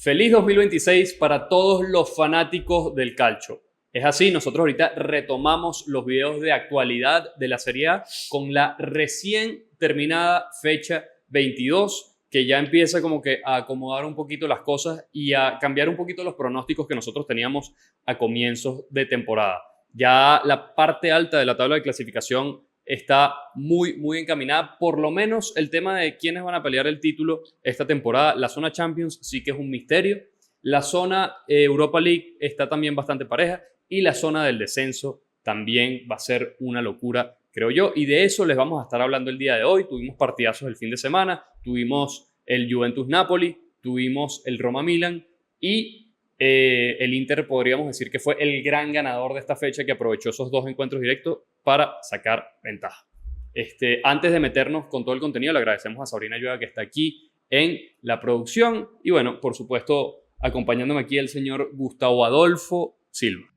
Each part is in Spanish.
Feliz 2026 para todos los fanáticos del calcio. Es así, nosotros ahorita retomamos los videos de actualidad de la Serie A con la recién terminada fecha 22, que ya empieza como que a acomodar un poquito las cosas y a cambiar un poquito los pronósticos que nosotros teníamos a comienzos de temporada. Ya la parte alta de la tabla de clasificación está muy encaminada. Por lo menos el tema de quiénes van a pelear el título esta temporada. La zona Champions sí que es un misterio. La zona Europa League está también bastante pareja. Y la zona del descenso también va a ser una locura, creo yo. Y de eso les vamos a estar hablando el día de hoy. Tuvimos partidazos el fin de semana. Tuvimos el Juventus-Napoli. Tuvimos el Roma-Milan. Y el Inter podríamos decir que fue el gran ganador de esta fecha, que aprovechó esos dos encuentros directos para sacar ventaja. Antes de meternos con todo el contenido, le agradecemos a Sabrina Llueva, que está aquí en la producción. Y bueno, por supuesto, acompañándome aquí el señor Gustavo Adolfo Silva.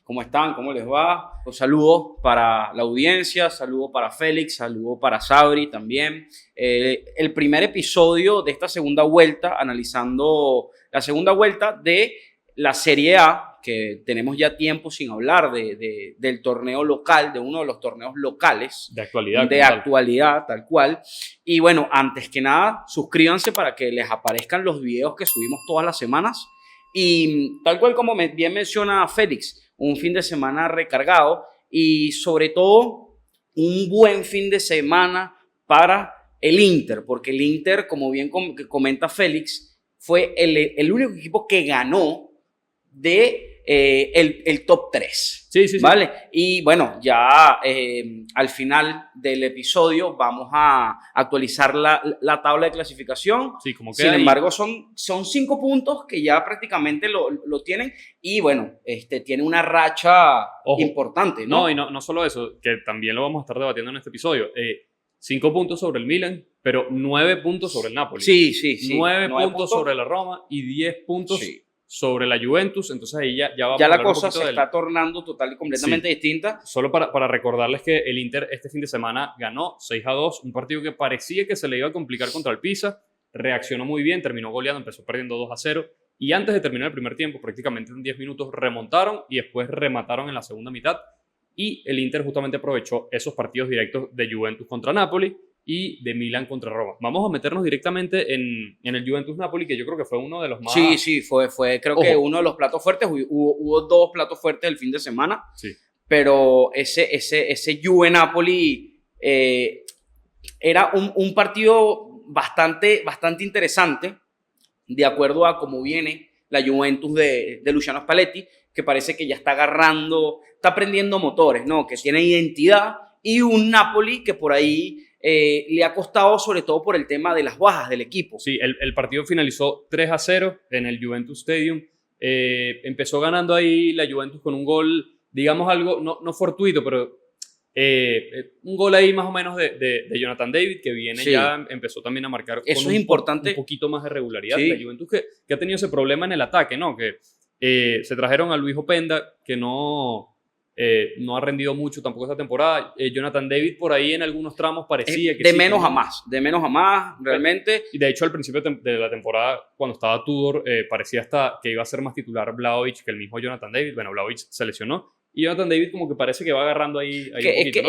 ¿Cómo están? ¿Cómo les va? Un saludo para la audiencia, saludo para Félix, saludo para Sabri también. El primer episodio de esta segunda vuelta, analizando la segunda vuelta de la Serie A, que tenemos ya tiempo sin hablar del torneo local, de uno de los torneos locales. De actualidad. De actualidad, tal cual. Y bueno, antes que nada, suscríbanse para que les aparezcan los videos que subimos todas las semanas. Y tal cual como bien menciona Félix, un fin de semana recargado y sobre todo un buen fin de semana para el Inter, porque el Inter, como bien comenta Félix, fue el único equipo que ganó el top 3. Sí. ¿Vale? Y bueno, ya al final del episodio vamos a actualizar la tabla de clasificación. Sí, como queda. Sin embargo, son 5 puntos que ya prácticamente lo tienen. Y bueno, tiene una racha importante, ¿no? No, y no solo eso, que también lo vamos a estar debatiendo en este episodio. 5 puntos sobre el Milan, pero 9 puntos sobre el Napoli. Sí. 9 puntos sobre la Roma y 10 puntos sobre la Juventus. Entonces ahí ya vamos ya a la cosa se está tornando total y completamente distinta. Solo para recordarles que el Inter este fin de semana ganó 6-2, un partido que parecía que se le iba a complicar contra el Pisa. Reaccionó muy bien, terminó goleando, empezó perdiendo 2-0 y antes de terminar el primer tiempo, prácticamente en 10 minutos remontaron y después remataron en la segunda mitad. Y el Inter justamente aprovechó esos partidos directos de Juventus contra Napoli y de Milan contra Roma. Vamos a meternos directamente en el Juventus-Napoli, que yo creo que fue uno de los más... Sí, fue creo que uno de los platos fuertes. Hubo 2 platos fuertes el fin de semana, pero ese Juve-Napoli era un partido bastante interesante, de acuerdo a cómo viene la Juventus de Luciano Spalletti, que parece que ya está está prendiendo motores, ¿no? Que tiene identidad, y un Napoli que por ahí le ha costado, sobre todo por el tema de las bajas del equipo. Sí, el partido finalizó 3-0 en el Juventus Stadium. Empezó ganando ahí la Juventus con un gol, digamos algo, no fortuito, pero un gol ahí más o menos de Jonathan David, que viene ya, empezó también a marcar eso con es importante. Un poquito más de regularidad. La Juventus que ha tenido ese problema en el ataque, ¿no? Que se trajeron a Luis Openda, que no ha rendido mucho tampoco esta temporada. Jonathan David por ahí en algunos tramos parecía que de menos a más, realmente. Y de hecho al principio de la temporada, cuando estaba Tudor, parecía hasta que iba a ser más titular Vlahovic que el mismo Jonathan David. Bueno, Vlahovic se lesionó y Jonathan David como que parece que va agarrando ahí un poquito, ¿no?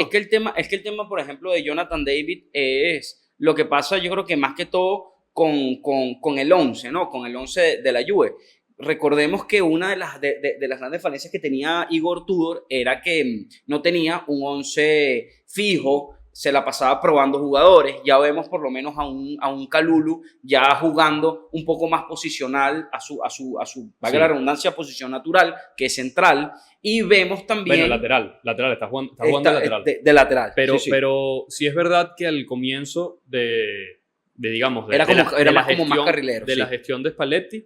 Es que el tema, por ejemplo, de Jonathan David es lo que pasa, yo creo que más que todo con el 11, ¿no? Con el 11 de la Juve. Recordemos que una de las grandes falencias que tenía Igor Tudor era que no tenía un 11 fijo, se la pasaba probando jugadores. Ya vemos por lo menos a un Kalulu ya jugando un poco más posicional a su valga la redundancia, posición natural, que es central. Y vemos también... Bueno, lateral, está jugando de lateral. De lateral. Pero sí es verdad que al comienzo digamos, era más carrilero. De la gestión de Spalletti,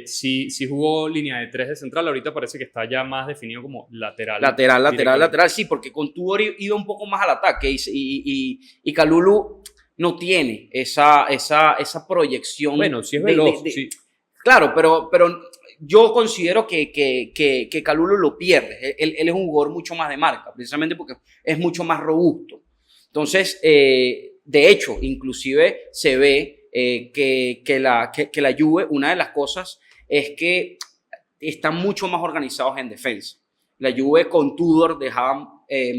sí jugó línea de 3 de central. Ahorita parece que está ya más definido como lateral. Lateral, sí, porque con Tudor iba un poco más al ataque y Kalulu no tiene esa proyección. Bueno, sí es veloz, sí. Claro, pero yo considero que Calulo lo pierde. Él es un jugador mucho más de marca, precisamente porque es mucho más robusto. Entonces, de hecho, inclusive se ve que la Juve, una de las cosas es que están mucho más organizados en defensa. La Juve con Tudor dejaban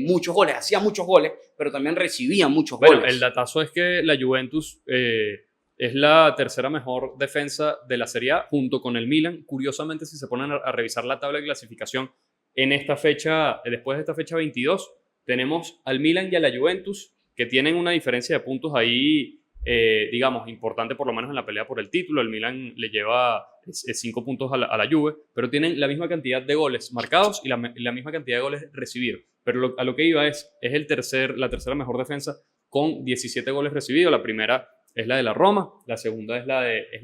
muchos goles, hacía muchos goles, pero también recibía muchos Bueno, goles. el datazo es que la Juventus es la tercera mejor defensa de la Serie A junto con el Milan. Curiosamente, si se ponen a revisar la tabla de clasificación en esta fecha, después de esta fecha 22, tenemos al Milan y a la Juventus que tienen una diferencia de puntos ahí, digamos, importante por lo menos en la pelea por el título. El Milan le lleva 5 puntos a la Juve, pero tienen la misma cantidad de goles marcados y la misma cantidad de goles recibidos. Pero a lo que iba es la tercera mejor defensa con 17 goles recibidos. La primera es la de la Roma, la segunda es la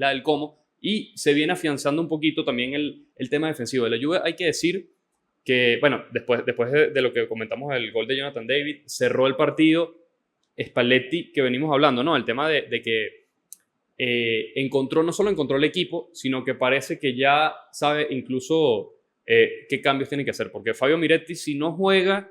del Como, y se viene afianzando un poquito también el tema defensivo. De la Juve hay que decir que, bueno, después de lo que comentamos del gol de Jonathan David, cerró el partido Spalletti, que venimos hablando, ¿no? El tema de que no solo encontró el equipo, sino que parece que ya sabe incluso qué cambios tiene que hacer, porque Fabio Miretti, si no juega,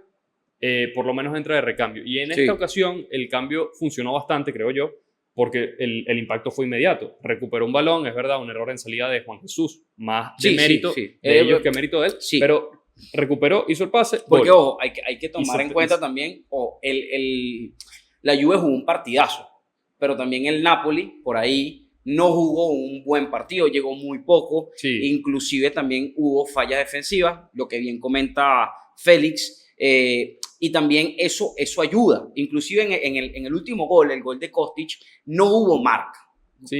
por lo menos entra de recambio. Y en esta ocasión el cambio funcionó bastante, creo yo, porque el impacto fue inmediato. Recuperó un balón, es verdad, un error en salida de Juan Jesús, más de mérito de ellos que mérito de él, pero recuperó, hizo el pase. Porque, ojo, hay que tomar en cuenta también, la Juve jugó un partidazo, pero también el Napoli, por ahí, no jugó un buen partido, llegó muy poco, inclusive también hubo fallas defensivas, lo que bien comenta Félix, y también eso ayuda. Inclusive en el último gol, el gol de Kostic, no hubo marca.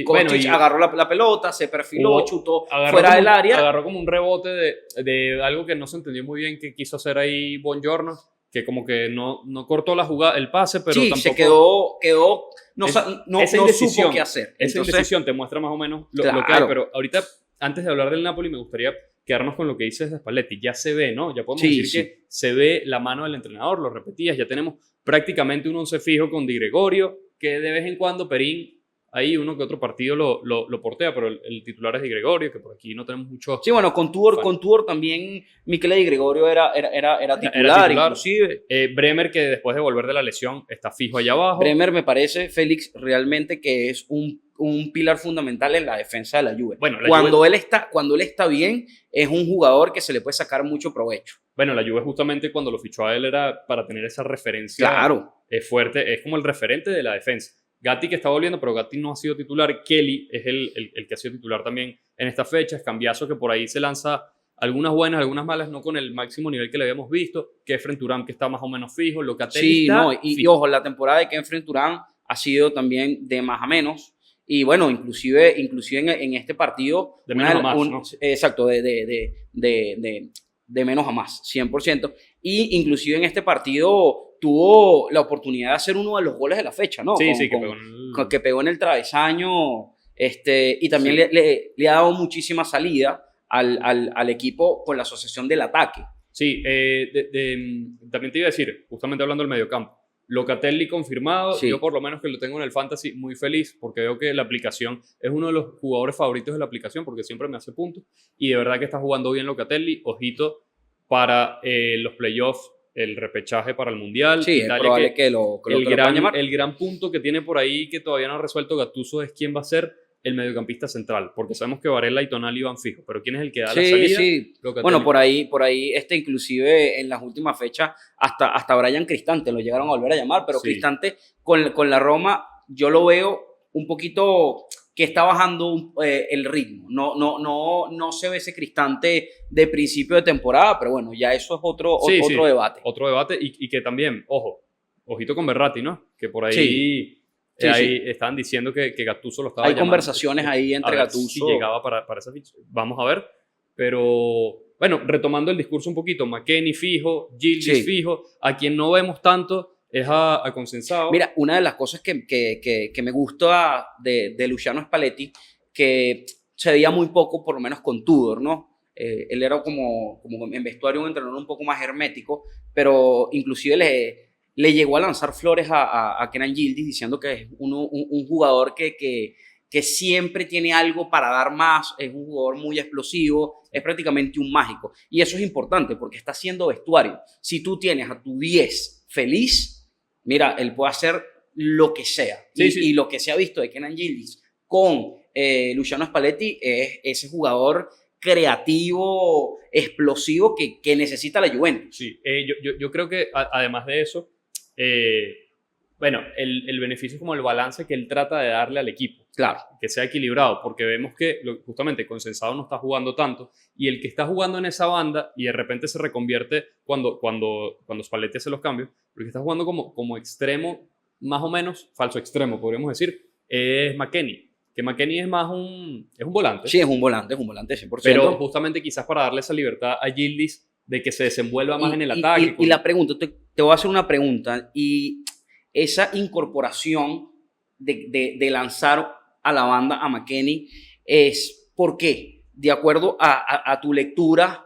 Kostic agarró la pelota, se perfiló, chutó fuera del área. Agarró como un rebote de algo que no se entendió muy bien que quiso hacer ahí Buongiorno, que como que no cortó la jugada, el pase, pero tampoco... se quedó no supo qué hacer. Esa indecisión te muestra más o menos lo que hay, pero ahorita, antes de hablar del Napoli, me gustaría quedarnos con lo que dices de Spalletti. Ya se ve, ¿no? Ya podemos decir que se ve la mano del entrenador, lo repetías, ya tenemos prácticamente un 11 fijo con Di Gregorio, que de vez en cuando Perín, ahí uno que otro partido lo portea, pero el titular es Di Gregorio, que por aquí no tenemos mucho... Sí, bueno, con Tudor también Michele Di Gregorio era titular, inclusive. Bremer, que después de volver de la lesión, está fijo allá abajo. Bremer me parece, Félix, realmente que es un pilar fundamental en la defensa de la Juve. Bueno, cuando él está bien, es un jugador que se le puede sacar mucho provecho. Bueno, la Juve justamente cuando lo fichó a él era para tener esa referencia fuerte, es como el referente de la defensa. Gatti que está volviendo, pero Gatti no ha sido titular. Kelly es el que ha sido titular también en estas fechas. Cambiazo que por ahí se lanza algunas buenas, algunas malas, no con el máximo nivel que le habíamos visto. Kefren Turam que está más o menos fijo. Locatelli y ojo, la temporada de Kefren Turam ha sido también de más a menos. Y bueno, inclusive en este partido... De menos a más, ¿no? Exacto, de menos a más, 100%. Y inclusive en este partido tuvo la oportunidad de hacer uno de los goles de la fecha, ¿no? Que pegó en el travesaño, y también le ha dado muchísima salida al equipo con la asociación del ataque. Sí, también te iba a decir, justamente hablando del mediocampo, Locatelli confirmado, yo por lo menos que lo tengo en el Fantasy muy feliz porque veo que la aplicación es uno de los jugadores favoritos de la aplicación porque siempre me hace puntos y de verdad que está jugando bien Locatelli, ojito para los playoffs, el repechaje para el Mundial. Sí, Italia, es probable que lo llamar. El gran punto que tiene por ahí que todavía no ha resuelto Gattuso es quién va a ser el mediocampista central, porque sabemos que Varela y Tonali van fijos, pero ¿quién es el que da la salida? Sí. Bueno, por ahí inclusive en las últimas fechas hasta Bryan Cristante lo llegaron a volver a llamar, pero Cristante con la Roma yo lo veo un poquito que está bajando el ritmo. No se ve ese Cristante de principio de temporada, pero bueno, ya eso es otro debate. Otro debate y que también, ojito con Verratti, ¿no? Que por ahí... ahí estaban diciendo que Gattuso lo estaba llamando. Hay conversaciones ahí entre Gattuso. Si llegaba para esa ficha. Vamos a ver. Pero, bueno, retomando el discurso un poquito, McKennie fijo, Gilles fijo. A quien no vemos tanto es a Consensao. Mira, una de las cosas que me gusta de Luciano Spalletti, que se veía muy poco, por lo menos con Tudor, ¿no? Él era como en vestuario un entrenador un poco más hermético, pero inclusive le llegó a lanzar flores a Kenan Yildiz diciendo que es un jugador que que siempre tiene algo para dar más, es un jugador muy explosivo, es prácticamente un mágico. Y eso es importante porque está haciendo vestuario. Si tú tienes a tu 10 feliz, mira, él puede hacer lo que sea. Y lo que se ha visto de Kenan Yildiz con Luciano Spalletti es ese jugador creativo, explosivo que necesita la Juventus. Sí, yo creo que además de eso, bueno, el beneficio es como el balance que él trata de darle al equipo. Claro. Que sea equilibrado, porque vemos que justamente Consensado no está jugando tanto y el que está jugando en esa banda y de repente se reconvierte cuando Spalletti hace los cambios, porque está jugando como extremo, más o menos, falso extremo, podríamos decir, es McKennie. Que McKennie es más es un volante. Sí, es un volante 100%. Pero justamente quizás para darle esa libertad a Yildiz de que se desenvuelva más en el ataque. Y la pregunta, te voy a hacer una pregunta, y esa incorporación de lanzar a la banda a McKennie es ¿por qué? De acuerdo a tu lectura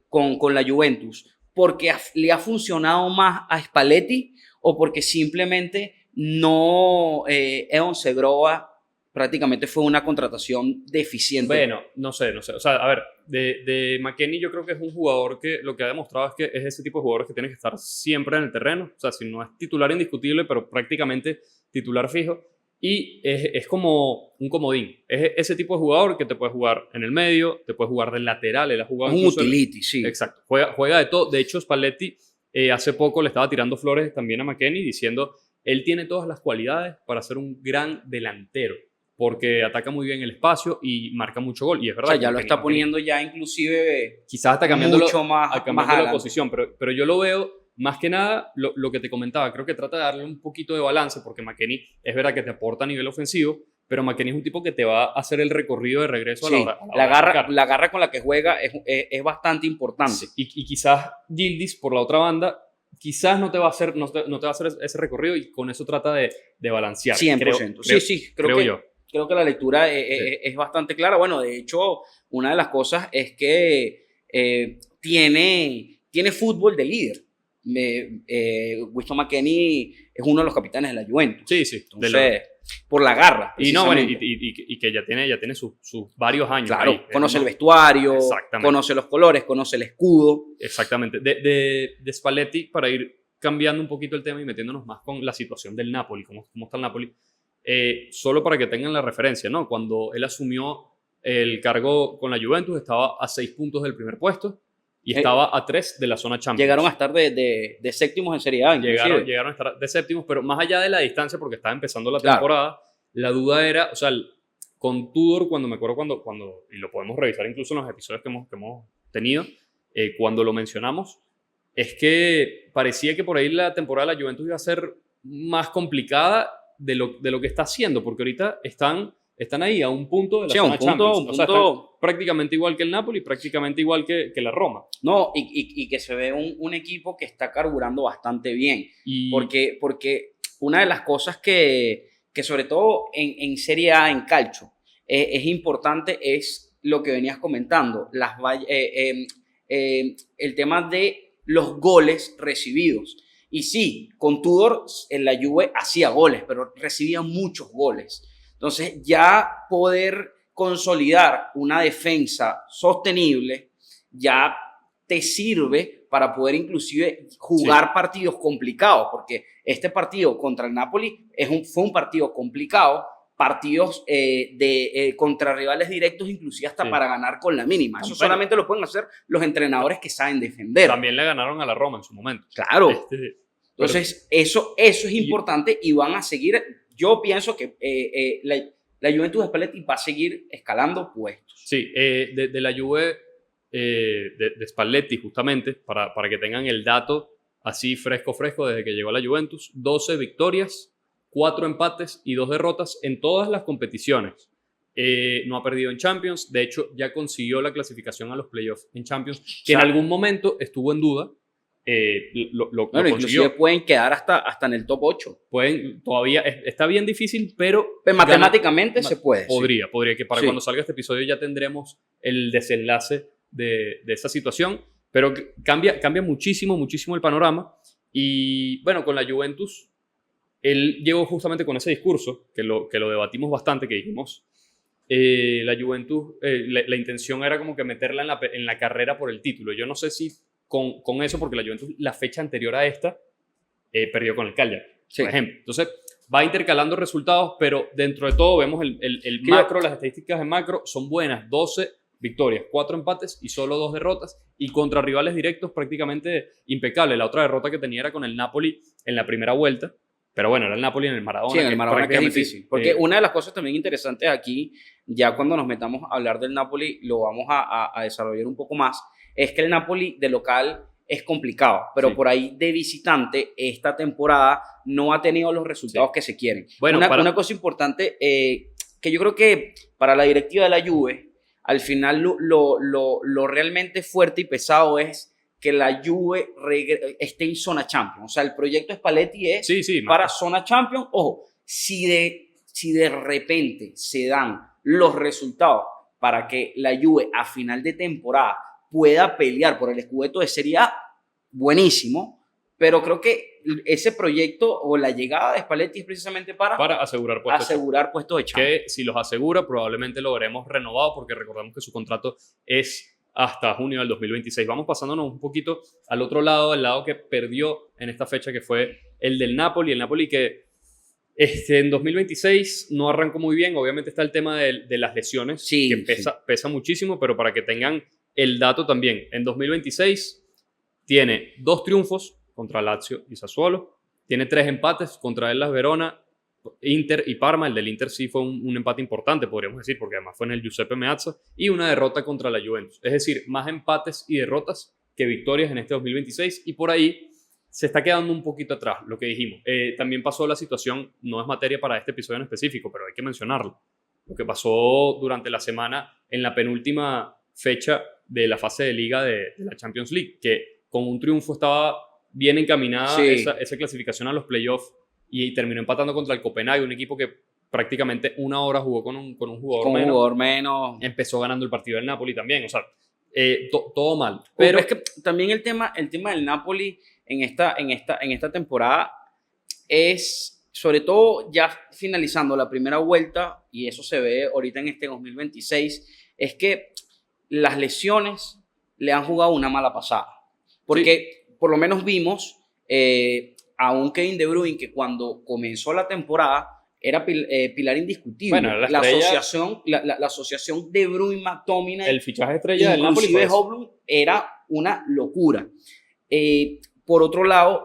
con la Juventus, ¿porque le ha funcionado más a Spalletti o porque simplemente no Evan Segrova prácticamente fue una contratación deficiente? Bueno, no sé. O sea, a ver, de McKennie yo creo que es un jugador que lo que ha demostrado es que es ese tipo de jugadores que tiene que estar siempre en el terreno. O sea, si no es titular indiscutible, pero prácticamente titular fijo. Y es como un comodín. Es ese tipo de jugador que te puede jugar en el medio, te puede jugar del lateral. Él ha jugado un utility, sí. Exacto. Juega de todo. De hecho, Spalletti hace poco le estaba tirando flores también a McKennie diciendo él tiene todas las cualidades para ser un gran delantero, porque ataca muy bien el espacio y marca mucho gol. Y es verdad. O sea, ya lo está poniendo ya inclusive quizás hasta cambiando mucho más la posición, pero yo lo veo más que nada lo que te comentaba. Creo que trata de darle un poquito de balance, porque McKennie es verdad que te aporta a nivel ofensivo, pero McKennie es un tipo que te va a hacer el recorrido de regreso sí, a la hora. La garra con la que juega es bastante importante. Sí, y quizás Yildiz, por la otra banda, quizás no te va a hacer ese recorrido, y con eso trata de balancear. 100%. Creo que la lectura es bastante clara. Bueno, de hecho, una de las cosas es que tiene fútbol de líder. Winston McKennie es uno de los capitanes de la Juventus. Sí. Entonces, por la garra. Y no, bueno, y que ya tiene sus varios años. Claro, ahí. Conoce el vestuario, conoce los colores, conoce el escudo. Exactamente. De Spalletti, para ir cambiando un poquito el tema y metiéndonos más con la situación del Napoli, cómo está el Napoli, solo para que tengan la referencia, ¿no? Cuando él asumió el cargo con la Juventus, estaba a 6 puntos del primer puesto y estaba a 3 de la zona Champions. Llegaron a estar de séptimos en Serie A. Llegaron a estar de séptimos, pero más allá de la distancia, porque estaba empezando la temporada, la duda era, o sea, con Tudor, me acuerdo cuando, y lo podemos revisar incluso en los episodios que hemos tenido, cuando lo mencionamos, es que parecía que por ahí la temporada de la Juventus iba a ser más complicada de lo que está haciendo, porque ahorita están ahí a un punto de la zona Champions. O sea, prácticamente igual que el Napoli, prácticamente igual que la Roma. No, y que se ve un equipo que está carburando bastante bien. Porque una de las cosas que sobre todo en Serie A, en calcio, es importante es lo que venías comentando, el tema de los goles recibidos. Y sí, con Tudor en la Juve hacía goles, pero recibía muchos goles. Entonces, ya poder consolidar una defensa sostenible ya te sirve para poder inclusive jugar partidos complicados, porque este partido contra el Napoli fue un partido complicado, partidos contra rivales directos, inclusive hasta para ganar con la mínima. Eso solamente lo pueden hacer los entrenadores que saben defender. También le ganaron a la Roma en su momento. Claro. Entonces, eso es importante y van a seguir. Yo pienso que la Juventus de Spalletti va a seguir escalando puestos. Sí, de la Juve de Spalletti, justamente, para que tengan el dato así fresco desde que llegó a la Juventus: 12 victorias, 4 empates y 2 derrotas en todas las competiciones. No ha perdido en Champions. De hecho, ya consiguió la clasificación a los playoffs en Champions, que en algún momento estuvo en duda. Lo inclusive pueden quedar hasta en el top 8. Todavía está bien difícil, pero matemáticamente se puede. Podría que para cuando salga este episodio ya tendremos el desenlace de esa situación, pero cambia muchísimo el panorama. Y bueno, con la Juventus él llegó justamente con ese discurso, que lo debatimos bastante, que dijimos, la Juventus, la intención era como que meterla en la carrera por el título. Yo no sé si con eso, porque la Juventus, la fecha anterior a esta, perdió con el Cagliari, por ejemplo. Entonces, va intercalando resultados, pero dentro de todo vemos el macro, las estadísticas de macro son buenas, 12 victorias, 4 empates y solo 2 derrotas, y contra rivales directos prácticamente impecable. La otra derrota que tenía era con el Napoli en la primera vuelta, pero bueno, era el Napoli en el Maradona. Sí, en el Maradona, que es difícil. Porque una de las cosas también interesantes aquí, ya cuando nos metamos a hablar del Napoli, lo vamos a desarrollar un poco más, es que el Napoli de local es complicado, pero sí, por ahí de visitante esta temporada no ha tenido los resultados que se quieren. Bueno, una cosa importante que yo creo que para la directiva de la Juve, al final lo realmente fuerte y pesado es que la Juve esté en zona Champions. O sea, el proyecto Spalletti es para zona Champions. Ojo, si de repente se dan los resultados para que la Juve a final de temporada pueda pelear por el Scudetto de Serie A, buenísimo, pero creo que ese proyecto o la llegada de Spalletti es precisamente para asegurar puestos de Champions. Que si los asegura, probablemente lo veremos renovado, porque recordemos que su contrato es hasta junio del 2026. Vamos pasándonos un poquito al otro lado, el lado que perdió en esta fecha, que fue el del Napoli. El Napoli que en 2026 no arrancó muy bien. Obviamente está el tema de las lesiones, que pesa muchísimo, pero para que tengan el dato también, en 2026 tiene 2 triunfos contra Lazio y Sassuolo, tiene 3 empates contra Hellas Verona, Inter y Parma. El del Inter sí fue un empate importante, podríamos decir, porque además fue en el Giuseppe Meazza, y una derrota contra la Juventus. Es decir, más empates y derrotas que victorias en este 2026, y por ahí se está quedando un poquito atrás, lo que dijimos. También pasó la situación, no es materia para este episodio en específico, pero hay que mencionarlo. Lo que pasó durante la semana en la penúltima fecha de la fase de liga de la Champions League, que con un triunfo estaba bien encaminada esa clasificación a los playoffs, y terminó empatando contra el Copenhague, un equipo que prácticamente una hora jugó con un jugador menos. Empezó ganando el partido del Napoli también, o sea, todo mal. Pero es que también el tema del Napoli en esta temporada es, sobre todo ya finalizando la primera vuelta, y eso se ve ahorita en este 2026, es que las lesiones le han jugado una mala pasada. Porque por lo menos vimos a un Kevin De Bruyne que cuando comenzó la temporada era pilar indiscutible. Bueno, la asociación De Bruyne-McTominay, el fichaje estrella del Napoli, inclusive Hovland, era una locura. Por otro lado,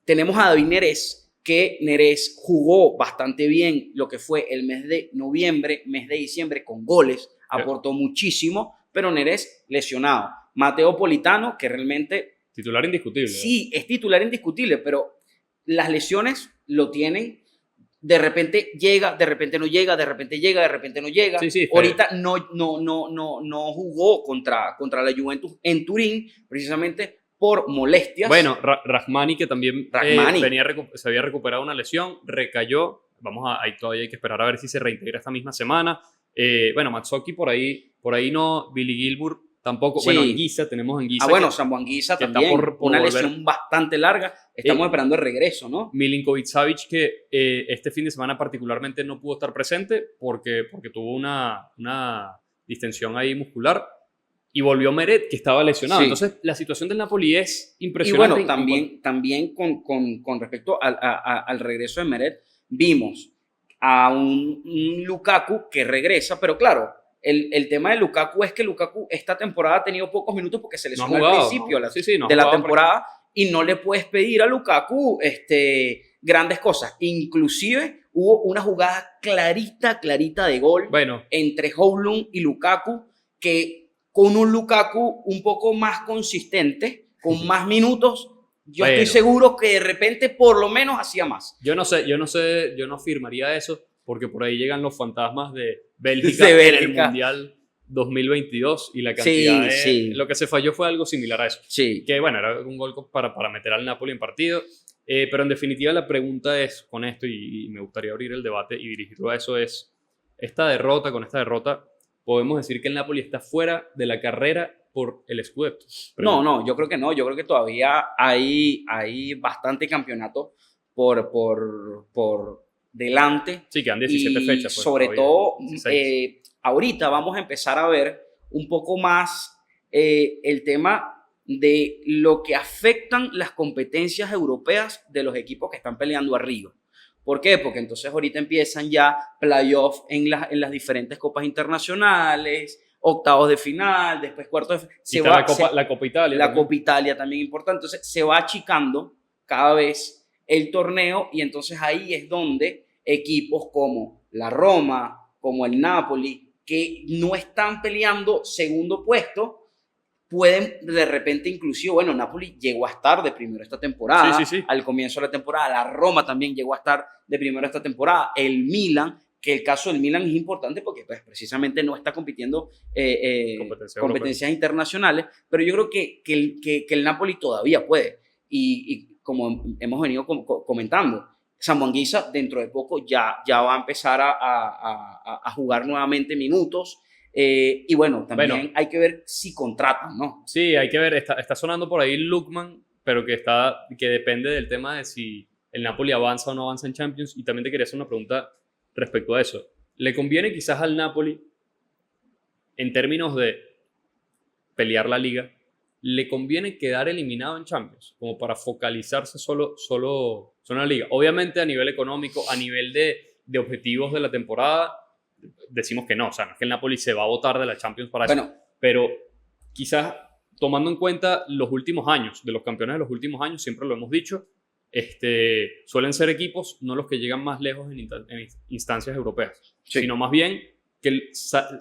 tenemos a David Neres, que Neres jugó bastante bien lo que fue el mes de noviembre, mes de diciembre, con goles, aportó muchísimo, pero Neres lesionado. Matteo Politano, que realmente... Titular indiscutible. Sí, es titular indiscutible, pero las lesiones lo tienen. De repente llega, de repente no llega, de repente llega, de repente no llega. Ahorita no jugó contra la Juventus en Turín, precisamente por molestias. Bueno, Rahmani, que también se había recuperado una lesión, recayó. Ahí todavía hay que esperar a ver si se reintegra esta misma semana. Bueno, Mazzocchi por ahí no, Billy Gilmour tampoco. Bueno, Anguissa, tenemos Anguissa. Sambo Anguissa también, está por una lesión bastante larga. Estamos esperando el regreso, ¿no? Milinkovic-Savic, que este fin de semana particularmente no pudo estar presente porque tuvo una distensión ahí muscular. Y volvió Meret, que estaba lesionado. Entonces, la situación del Napoli es impresionante. Y bueno, también con respecto al regreso de Meret, vimos a un Lukaku que regresa, pero claro, el tema de Lukaku es que Lukaku esta temporada ha tenido pocos minutos porque se lesionó al principio de la temporada, y no le puedes pedir a Lukaku grandes cosas. Inclusive hubo una jugada clarita de gol entre Hovland y Lukaku, que con un Lukaku un poco más consistente, con más minutos, yo estoy seguro que de repente por lo menos hacía más. Yo no firmaría eso, porque por ahí llegan los fantasmas de Bélgica en el Mundial 2022 y la cantidad lo que se falló fue algo similar a eso. Que bueno, era un gol para meter al Napoli en partido. Pero en definitiva la pregunta es, con esto, y me gustaría abrir el debate y dirigirlo a eso, es con esta derrota, podemos decir que el Napoli está fuera de la carrera por el Scudetto. No, yo creo que no. Yo creo que todavía hay bastante campeonato por delante. Sí, quedan 17 y fechas. Pues, sobre todavía, todo, 16. ahorita vamos a empezar a ver un poco más el tema de lo que afectan las competencias europeas de los equipos que están peleando arriba. ¿Por qué? Porque entonces ahorita empiezan ya playoffs en las diferentes copas internacionales, octavos de final, después cuartos de final. La Copa Italia. La Copa Italia también importante. Entonces se va achicando cada vez el torneo y entonces ahí es donde equipos como la Roma, como el Napoli, que no están peleando segundo puesto, pueden de repente inclusive, bueno, Napoli llegó a estar de primero esta temporada, sí. Al comienzo de la temporada, la Roma también llegó a estar de primero esta temporada, el Milan, que el caso del Milan es importante porque pues, precisamente no está compitiendo competencias internacionales, pero yo creo que el Napoli todavía puede, y como hemos venido comentando, Samu Anguissa dentro de poco ya va a empezar a jugar nuevamente minutos. Y bueno, también hay que ver si contratan, ¿no? Sí, hay que ver. Está sonando por ahí Lookman, pero que depende del tema de si el Napoli avanza o no avanza en Champions. Y también te quería hacer una pregunta respecto a eso. ¿Le conviene quizás al Napoli, en términos de pelear la Liga, le conviene quedar eliminado en Champions, como para focalizarse solo en la Liga? Obviamente a nivel económico, a nivel de objetivos de la temporada, decimos que no, o sea, no es que el Napoli se va a botar de la Champions para eso, pero quizás tomando en cuenta los últimos años, de los campeones de los últimos años, siempre lo hemos dicho, suelen ser equipos no los que llegan más lejos en instancias europeas, sino más bien que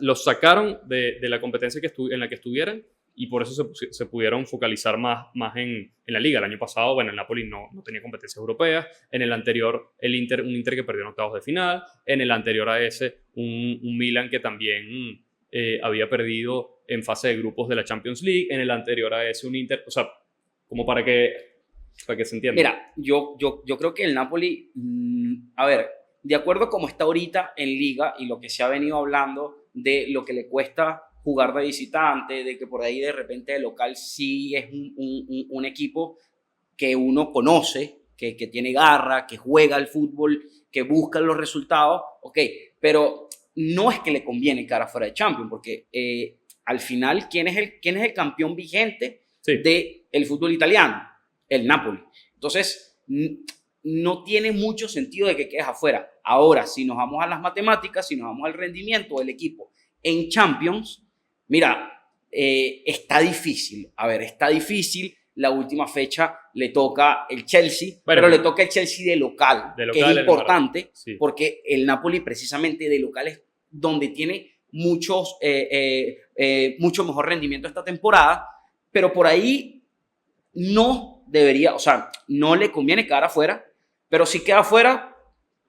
los sacaron de la competencia en la que estuvieran y por eso se pudieron focalizar más en la Liga. El año pasado, bueno, el Napoli no tenía competencias europeas. En el anterior, un Inter que perdió en octavos de final. En el anterior a ese, un Milan que también había perdido en fase de grupos de la Champions League. En el anterior a ese, un Inter, o sea, como para que se entienda. Mira, yo creo que el Napoli, a ver, de acuerdo a cómo está ahorita en Liga y lo que se ha venido hablando de lo que le cuesta jugar de visitante, de que por ahí de repente de local sí es un equipo que uno conoce, que tiene garra, que juega al fútbol, que busca los resultados, ok, pero no es que le conviene quedar afuera de Champions, porque al final, ¿quién es el campeón vigente del fútbol italiano? El Napoli. Entonces, no tiene mucho sentido de que quedes afuera. Ahora, si nos vamos a las matemáticas, si nos vamos al rendimiento del equipo en Champions, mira, está difícil. A ver, está difícil. La última fecha le toca el Chelsea, pero le toca el Chelsea de local que es importante, porque el Napoli precisamente de local es donde tiene mucho mejor rendimiento esta temporada, pero por ahí no debería, o sea, no le conviene quedar afuera, pero si queda afuera,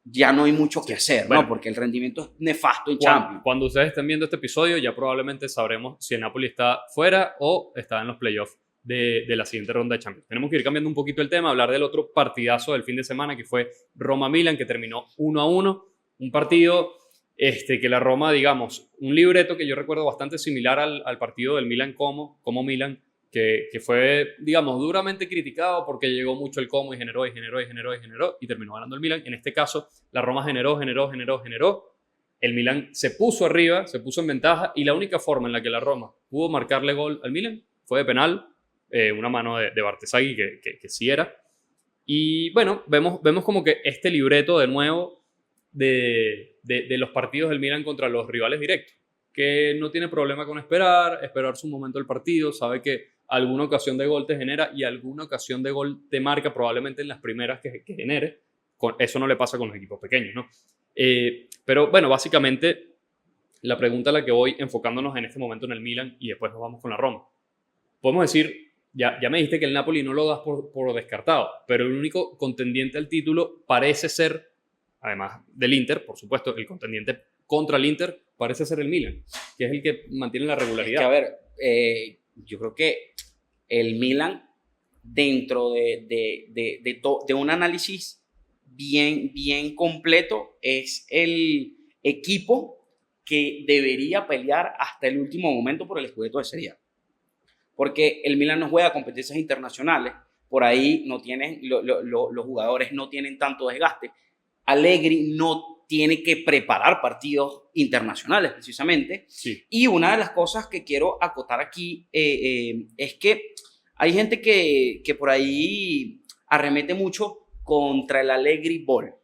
ya no hay mucho que hacer, ¿no? Porque el rendimiento es nefasto en Champions. Cuando ustedes estén viendo este episodio, ya probablemente sabremos si el Napoli está fuera o está en los playoffs de la siguiente ronda de Champions. Tenemos que ir cambiando un poquito el tema, hablar del otro partidazo del fin de semana, que fue Roma-Milan, que terminó 1-1. Un partido que la Roma, digamos, un libreto que yo recuerdo bastante similar al partido del Milan como Milan, que fue, digamos, duramente criticado porque llegó mucho el Como y generó y terminó ganando el Milan. En este caso, la Roma generó. El Milan se puso arriba, se puso en ventaja y la única forma en la que la Roma pudo marcarle gol al Milan fue de penal, una mano de Bartesagui que sí era. Y bueno, vemos como que este libreto de nuevo de los partidos del Milan contra los rivales directos, que no tiene problema con esperar su momento del partido, sabe que alguna ocasión de gol te genera y alguna ocasión de gol te marca probablemente en las primeras que genere. Eso no le pasa con los equipos pequeños, ¿no? Pero bueno, básicamente la pregunta a la que voy enfocándonos en este momento en el Milan y después nos vamos con la Roma. Podemos decir, ya me dijiste que el Napoli no lo das por descartado, pero el único contendiente al título parece ser, además del Inter, por supuesto, el contendiente contra el Inter parece ser el Milan, que es el que mantiene la regularidad. Es que, a ver, yo creo que el Milan, dentro de un análisis bien completo, es el equipo que debería pelear hasta el último momento por el Scudetto de Serie A. porque el Milan no juega competencias internacionales, por ahí no tienen, los jugadores no tienen tanto desgaste. Allegri no tiene que preparar partidos internacionales precisamente. Sí. Y una de las cosas que quiero acotar aquí es que hay gente que por ahí arremete mucho contra el Allegri Ball.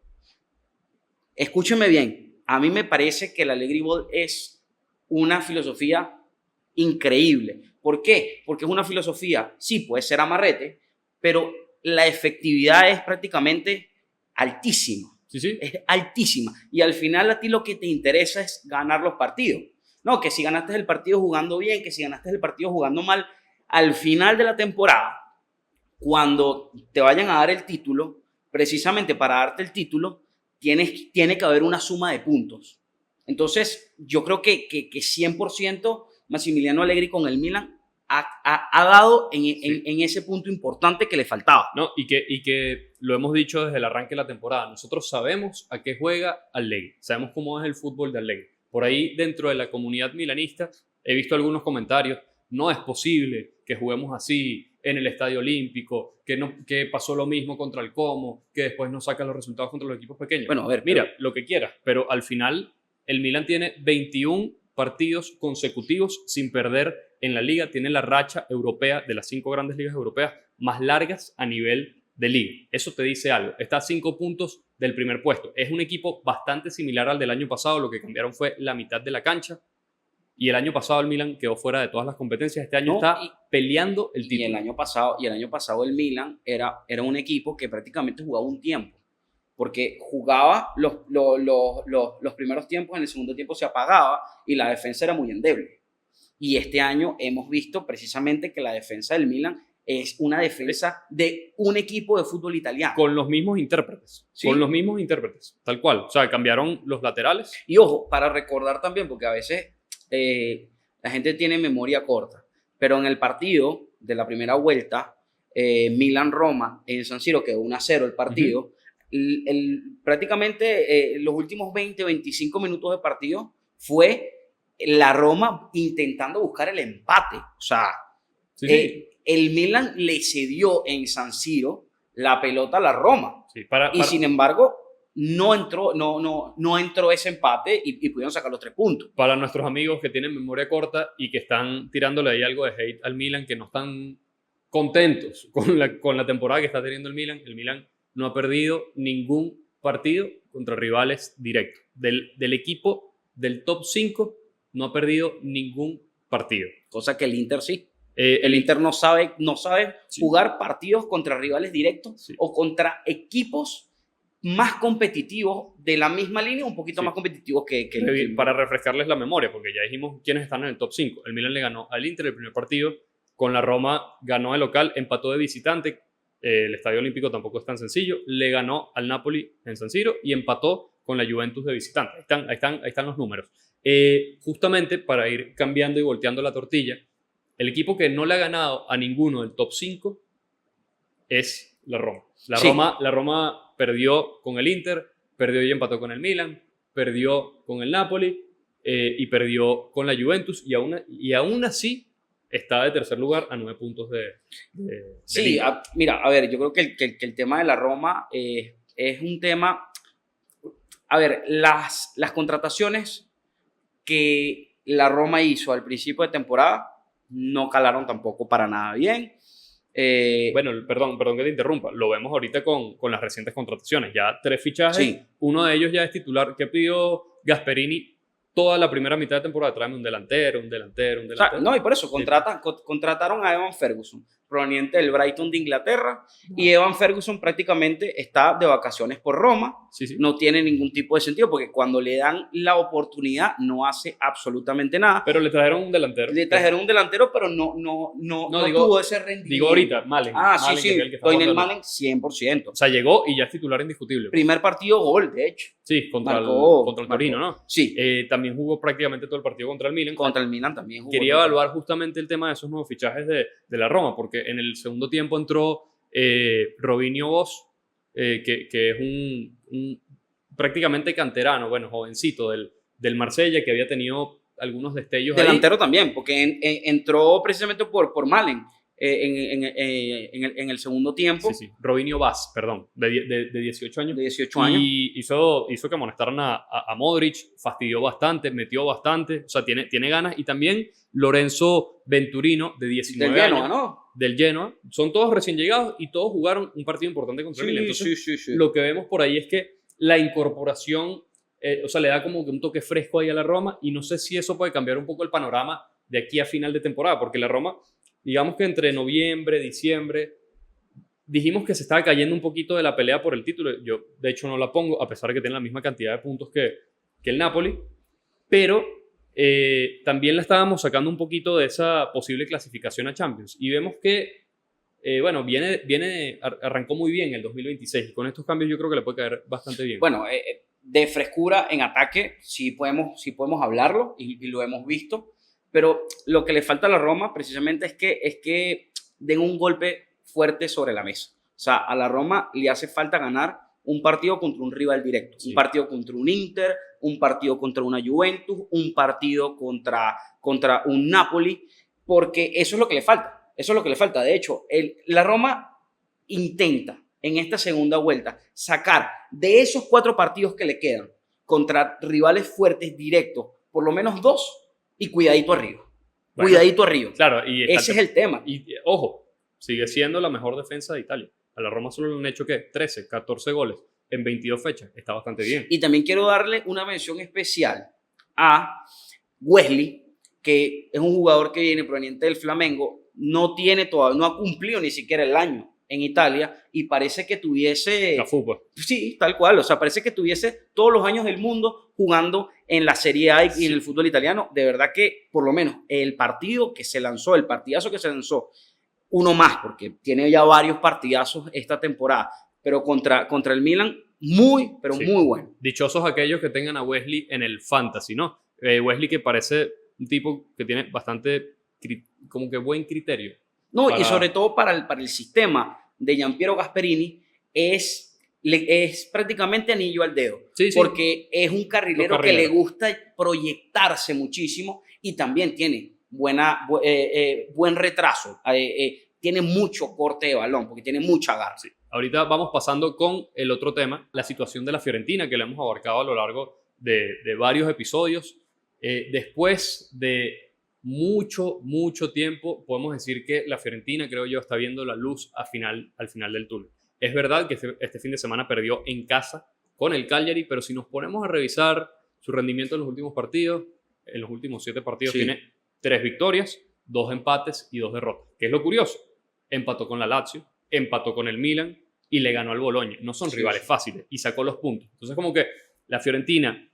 Escúcheme bien, a mí me parece que el Allegri Ball es una filosofía increíble. ¿Por qué? Porque es una filosofía, sí, puede ser amarrete, pero la efectividad es prácticamente altísima. Sí, sí. Es altísima. Y al final a ti lo que te interesa es ganar los partidos. No, que si ganaste el partido jugando bien, que si ganaste el partido jugando mal, al final de la temporada, cuando te vayan a dar el título, precisamente para darte el título, tiene que haber una suma de puntos. Entonces, yo creo que 100% Massimiliano Allegri con el Milan ha dado en ese punto importante que le faltaba. ¿No? Y que lo hemos dicho desde el arranque de la temporada. Nosotros sabemos a qué juega Allegri, sabemos cómo es el fútbol de Allegri. Por ahí, dentro de la comunidad milanista, he visto algunos comentarios. No es posible que juguemos así en el Estadio Olímpico, que pasó lo mismo contra el Como, que después no sacan los resultados contra los equipos pequeños. Bueno, a ver, mira, lo que quieras, pero al final el Milan tiene 21 partidos consecutivos sin perder en la liga. Tiene la racha europea de las 5 grandes ligas europeas más largas a nivel de liga. Eso te dice algo. Está a 5 puntos del primer puesto. Es un equipo bastante similar al del año pasado. Lo que cambiaron fue la mitad de la cancha. Y el año pasado el Milan quedó fuera de todas las competencias. Este año está peleando el título. Y el año pasado el Milan era un equipo que prácticamente jugaba un tiempo. Porque jugaba los primeros tiempos, en el segundo tiempo se apagaba y la defensa era muy endeble. Y este año hemos visto precisamente que la defensa del Milan es una defensa de un equipo de fútbol italiano. Con los mismos intérpretes. ¿Sí? Con los mismos intérpretes, tal cual. O sea, cambiaron los laterales. Y ojo, para recordar también, porque a veces la gente tiene memoria corta, pero en el partido de la primera vuelta, Milan-Roma en San Siro, quedó 1-0 el partido. Prácticamente los últimos 20-25 minutos de partido fue la Roma intentando buscar el empate. O sea, sí. El Milan le cedió en San Siro la pelota a la Roma. Sí, sin embargo, no entró ese empate y pudieron sacar los 3 puntos. Para nuestros amigos que tienen memoria corta y que están tirándole ahí algo de hate al Milan, que no están contentos con la temporada que está teniendo el Milan no ha perdido ningún partido contra rivales directos. Del equipo del top 5 no ha perdido ningún partido. Cosa que el Inter sí. El Inter no sabe sí. jugar partidos contra rivales directos sí. o contra equipos más competitivos de la misma línea, un poquito sí. más competitivos que para refrescarles la memoria, porque ya dijimos quiénes están en el top 5. El Milan le ganó al Inter el primer partido, con la Roma ganó de local, empató de visitante. El Estadio Olímpico tampoco es tan sencillo. Le ganó al Napoli en San Siro y empató con la Juventus de visitante. Ahí están los números. Justamente para ir cambiando y volteando la tortilla, el equipo que no le ha ganado a ninguno del top 5 es la Roma. La Roma perdió con el Inter, perdió y empató con el Milan, perdió con el Napoli y perdió con la Juventus y aún así está de tercer lugar a 9 puntos de sí, mira, a ver, yo creo que el tema de la Roma es un tema... A ver, las contrataciones que la Roma hizo al principio de temporada no calaron tampoco para nada bien. Bueno, perdón que te interrumpa. Lo vemos ahorita con las recientes contrataciones. Ya 3 fichajes. Sí. Uno de ellos ya es titular. ¿Qué pidió Gasperini? Toda la primera mitad de temporada, tráeme un delantero. O sea, no, y por eso contrataron a Evan Ferguson, proveniente del Brighton de Inglaterra, y Evan Ferguson prácticamente está de vacaciones por Roma. Sí. No tiene ningún tipo de sentido, porque cuando le dan la oportunidad no hace absolutamente nada. Pero le trajeron un delantero. Pero no tuvo ese rendimiento. Digo ahorita, Malen. Sí, Toynel Malen 100%. O sea, llegó y ya es titular indiscutible. Primer partido gol, de hecho. Sí, contra el Torino, ¿no? Sí. También jugó prácticamente todo el partido contra el Milan. Contra el Milan también jugó. Quería evaluar justamente el tema de esos nuevos fichajes de la Roma, porque en el segundo tiempo entró Robinho Bosz, que es un prácticamente canterano, bueno, jovencito del Marsella, que había tenido algunos destellos ahí. Delantero también, porque entró precisamente por Malen en el segundo tiempo. Sí, sí. Robinho Vaz, perdón, de 18 años. De 18 años. Y hizo que amonestaran a Modric, fastidió bastante, metió bastante, o sea, tiene ganas. Y también Lorenzo Venturino, de 19 Del Genoa, años. ¿no? Del Genoa. Son todos recién llegados y todos jugaron un partido importante contra el Milan. Entonces, sí. lo que vemos por ahí es que la incorporación, o sea, le da como que un toque fresco ahí a la Roma, y no sé si eso puede cambiar un poco el panorama de aquí a final de temporada, porque la Roma, digamos que entre noviembre, diciembre, dijimos que se estaba cayendo un poquito de la pelea por el título. Yo, de hecho, no la pongo, a pesar de que tiene la misma cantidad de puntos que el Napoli, pero también la estábamos sacando un poquito de esa posible clasificación a Champions, y vemos que bueno, arrancó muy bien el 2026, y con estos cambios yo creo que le puede caer bastante bien. Bueno, de frescura en ataque sí podemos hablarlo, y lo hemos visto, pero lo que le falta a la Roma precisamente es que den un golpe fuerte sobre la mesa. O sea, a la Roma le hace falta ganar un partido contra un rival directo, sí. Un partido contra un Inter, un partido contra una Juventus, un partido contra un Napoli, porque eso es lo que le falta. Eso es lo que le falta. De hecho, la Roma intenta en esta segunda vuelta sacar de esos 4 partidos que le quedan contra rivales fuertes directos, por lo menos 2, y cuidadito arriba. Bueno, cuidadito arriba. Claro, y ese es el tema. Y ojo, sigue siendo la mejor defensa de Italia. A la Roma solo le han hecho, ¿qué? 13, 14 goles en 22 fechas. Está bastante bien. Y también quiero darle una mención especial a Wesley, que es un jugador que viene proveniente del Flamengo. No ha cumplido ni siquiera el año en Italia, y parece que tuviese... La fútbol. Sí, tal cual. O sea, parece que tuviese todos los años del mundo jugando en la Serie A y en el fútbol italiano. De verdad que, por lo menos, el partidazo que se lanzó, uno más, porque tiene ya varios partidazos esta temporada, pero contra el Milan, muy bueno. Dichosos aquellos que tengan a Wesley en el Fantasy, ¿no? Wesley, que parece un tipo que tiene bastante, como que buen criterio. No, y sobre todo para el sistema de Gianpiero Gasperini es prácticamente anillo al dedo, porque es un carrilero que le gusta proyectarse muchísimo, y también tiene buen retraso, tiene mucho corte de balón, porque tiene mucha garra. Sí. Ahorita vamos pasando con el otro tema, la situación de la Fiorentina, que la hemos abarcado a lo largo de varios episodios. Después de mucho tiempo, podemos decir que la Fiorentina, creo yo, está viendo la luz al final del túnel. Es verdad que este fin de semana perdió en casa con el Cagliari, pero si nos ponemos a revisar su rendimiento en los últimos partidos, en los últimos 7 partidos tiene 3 victorias, 2 empates y 2 derrotas. ¿Qué es lo curioso? Empató con la Lazio, empató con el Milan y le ganó al Bologna. No son rivales fáciles, y sacó los puntos. Entonces, como que la Fiorentina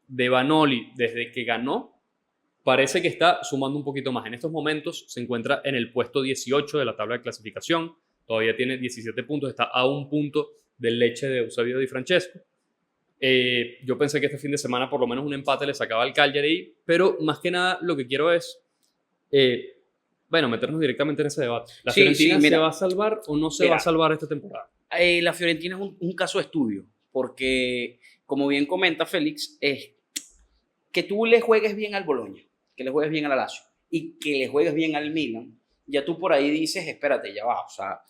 de Vanoli, desde que ganó, parece que está sumando un poquito más. En estos momentos se encuentra en el puesto 18 de la tabla de clasificación. Todavía tiene 17 puntos, está a 1 punto del Lecce de Eusebio Di Francesco. Yo pensé que este fin de semana por lo menos un empate le sacaba al Cagliari, pero más que nada lo que quiero es, meternos directamente en ese debate. ¿La Fiorentina se va a salvar o no se va a salvar esta temporada? La Fiorentina es un caso de estudio, porque, como bien comenta Félix, es que tú le juegues bien al Bologna, que le juegues bien al Lazio y que le juegues bien al Milan. Ya tú por ahí dices, espérate, ya va. O sea,